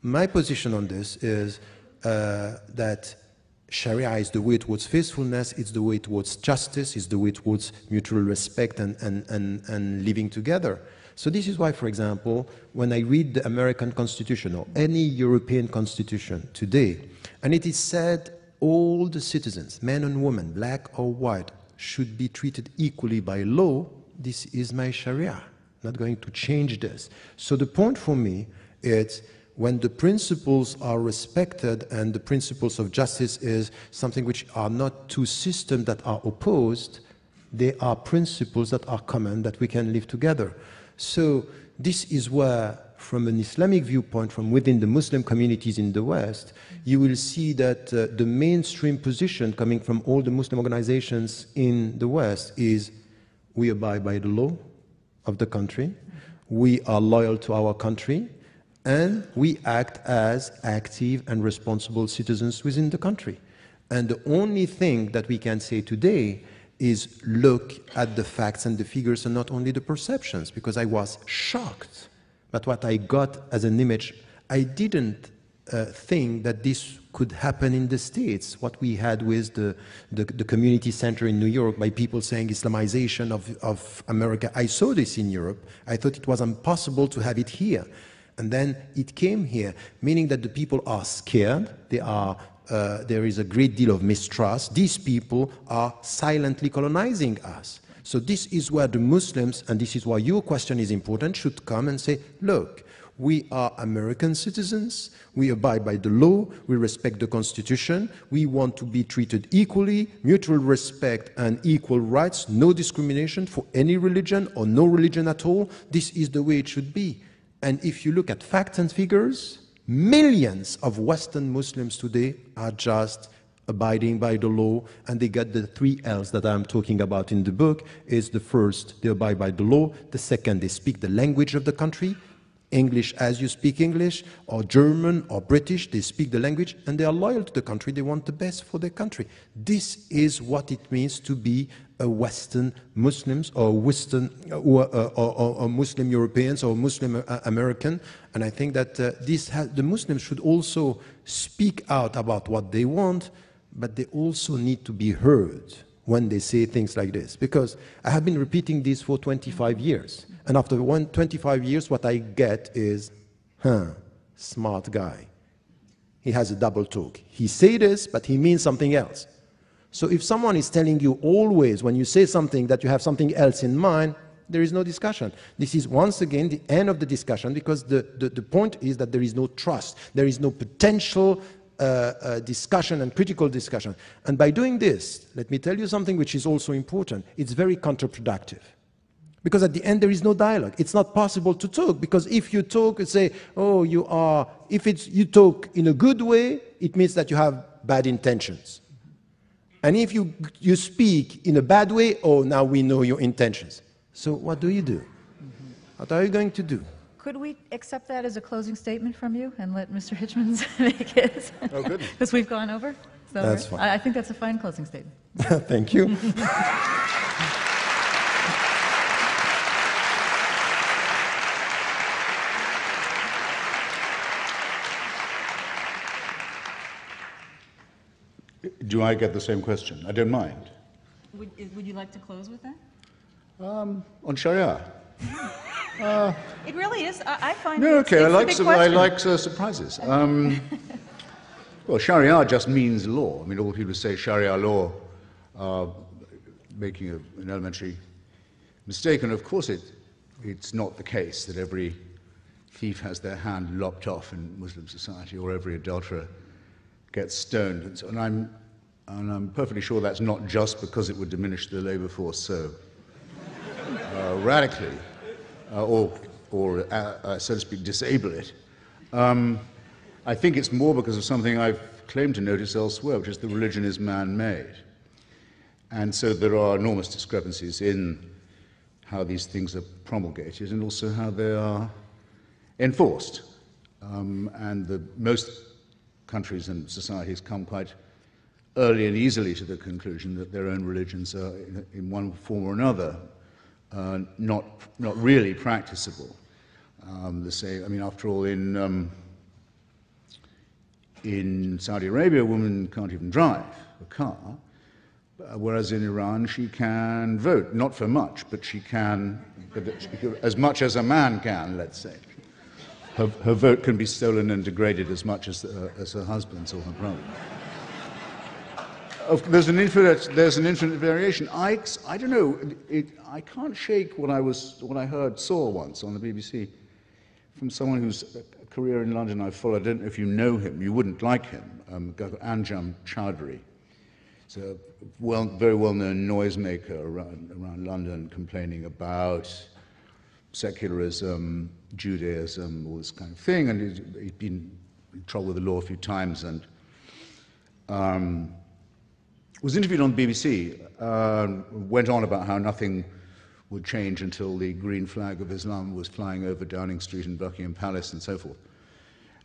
My position on this is that Sharia is the way towards faithfulness, it's the way towards justice, it's the way towards mutual respect and living together. So this is why, for example, when I read the American Constitution or any European Constitution today, and it is said all the citizens, men and women, black or white, should be treated equally by law, this is my Sharia. I'm not going to change this. So the point for me is when the principles are respected, and the principles of justice is something which are not two systems that are opposed, they are principles that are common, that we can live together. So this is where, from an Islamic viewpoint, from within the Muslim communities in the West, you will see that the mainstream position coming from all the Muslim organizations in the West is we abide by the law of the country, we are loyal to our country, and we act as active and responsible citizens within the country. And the only thing that we can say today is look at the facts and the figures and not only the perceptions, because I was shocked. But what I got as an image, I didn't think that this could happen in the States, what we had with the community center in New York by people saying Islamization of America. I saw this in Europe. I thought it was impossible to have it here. And then it came here, meaning that the people are scared, there is a great deal of mistrust. These people are silently colonizing us. So this is where the Muslims, and this is why your question is important, should come and say, look, we are American citizens, we abide by the law, we respect the Constitution, we want to be treated equally, mutual respect and equal rights, no discrimination for any religion or no religion at all. This is the way it should be. And if you look at facts and figures, millions of Western Muslims today are just abiding by the law, and they got the 3 L's that I'm talking about in the book. Is the first, they abide by the law. The second, they speak the language of the country, English as you speak English, or German or British, they speak the language, and they are loyal to the country, they want the best for their country. This is what it means to be a Western Muslims or Western or Muslim Europeans or Muslim American, and I think that the Muslims should also speak out about what they want, but they also need to be heard when they say things like this, because I have been repeating this for 25 years, and after 25 years what I get is, smart guy. He has a double talk. He say this, but he means something else. So if someone is telling you always, when you say something, that you have something else in mind, there is no discussion. This is once again the end of the discussion, because the point is that there is no trust. There is no potential discussion and critical discussion. And by doing this, let me tell you something which is also important. It's very counterproductive. Because at the end there is no dialogue. It's not possible to talk, because if you talk and say, oh, you talk in a good way, it means that you have bad intentions. And if you speak in a bad way, oh, now we know your intentions. So what do you do? What are you going to do? Could we accept that as a closing statement from you and let Mr. Hitchens make his? Oh, goodness. Because we've gone over? That's fine. I think that's a fine closing statement. Thank you. Do I get the same question? I don't mind. Would you like to close with that? On Sharia. It really is. I find No, it's okay, a big I question. like surprises. Well, Sharia just means law. I mean, all people who say Sharia law are making an elementary mistake, and of course it's not the case that every thief has their hand lopped off in Muslim society, or every adulterer gets stoned. And, so, and I'm perfectly sure that's not just because it would diminish the labor force so radically, or so to speak, disable it. I think it's more because of something I've claimed to notice elsewhere, which is the religion is man-made. And so there are enormous discrepancies in how these things are promulgated and also how they are enforced. And most countries and societies come quite early and easily to the conclusion that their own religions are, in one form or another, not really practicable. I mean, after all, in Saudi Arabia, a woman can't even drive a car, whereas in Iran she can vote, not for much, but she can, as much as a man can, let's say. Her vote can be stolen and degraded as much as her husband's or her brother. There's an infinite variation. I don't know. I can't shake what I saw once on the BBC from someone whose career in London I followed. I don't know if you know him. You wouldn't like him. A guy called Anjum Chowdhury. He's a very well-known noisemaker around London, complaining about secularism, Judaism, all this kind of thing. And he'd been in trouble with the law a few times, and was interviewed on the BBC, went on about how nothing would change until the green flag of Islam was flying over Downing Street and Buckingham Palace and so forth.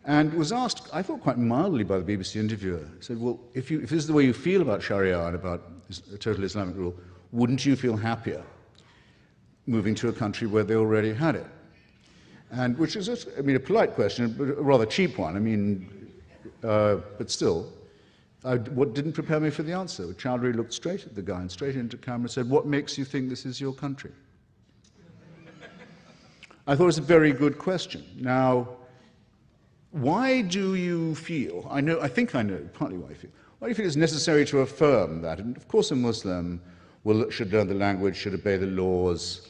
And was asked, I thought quite mildly by the BBC interviewer, he said, well, if this is the way you feel about Sharia and about total Islamic rule, wouldn't you feel happier moving to a country where they already had it? And which is, a polite question, but a rather cheap one. But still, what didn't prepare me for the answer? Chowdhury looked straight at the guy and straight into camera and said, what makes you think this is your country? I thought it was a very good question. Now, why do you feel, I think I know partly why you feel, why do you feel it's necessary to affirm that? And of course a Muslim should learn the language, should obey the laws,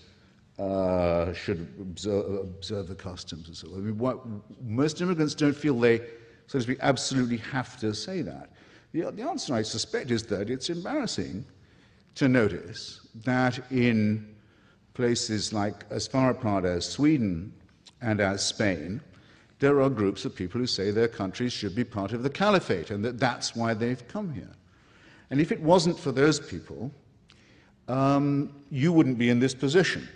should observe the customs and so on. Most immigrants don't feel they, so to speak, absolutely have to say that. The answer, I suspect, is that it's embarrassing to notice that in places like as far apart as Sweden and as Spain, there are groups of people who say their countries should be part of the caliphate and that that's why they've come here. And if it wasn't for those people, you wouldn't be in this position.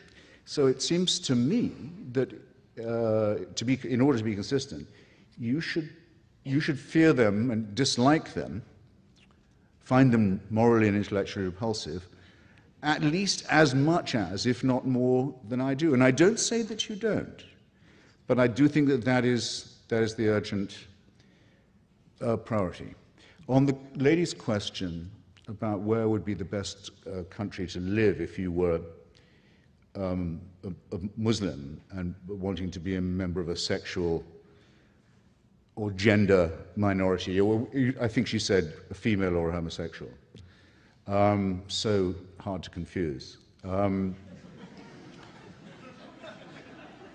So it seems to me that in order to be consistent, you should fear them and dislike them, find them morally and intellectually repulsive, at least as much as, if not more, than I do. And I don't say that you don't, but I do think that is the urgent priority. On the lady's question about where would be the best country to live if you were a Muslim and wanting to be a member of a sexual or gender minority, or I think she said a female or a homosexual. So hard to confuse.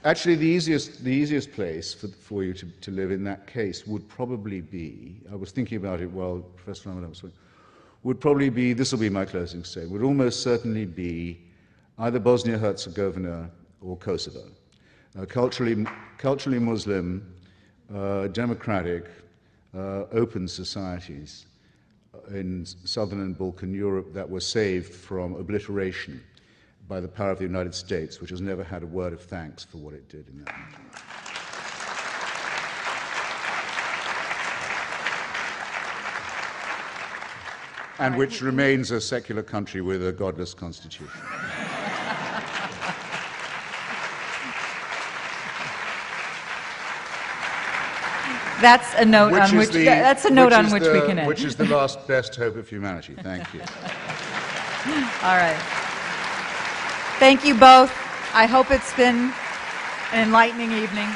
Actually, the easiest place for you to live in that case would probably be, I was thinking about it while Professor Ramadan was talking, would probably be, this will be my closing statement, would almost certainly be either Bosnia-Herzegovina or Kosovo. Culturally Muslim, democratic, open societies in southern and Balkan Europe that were saved from obliteration by the power of the United States, which has never had a word of thanks for what it did in that region. And which remains a secular country with a godless constitution. That's a note on which we can end. Which is the last best hope of humanity. Thank you. All right. Thank you both. I hope it's been an enlightening evening.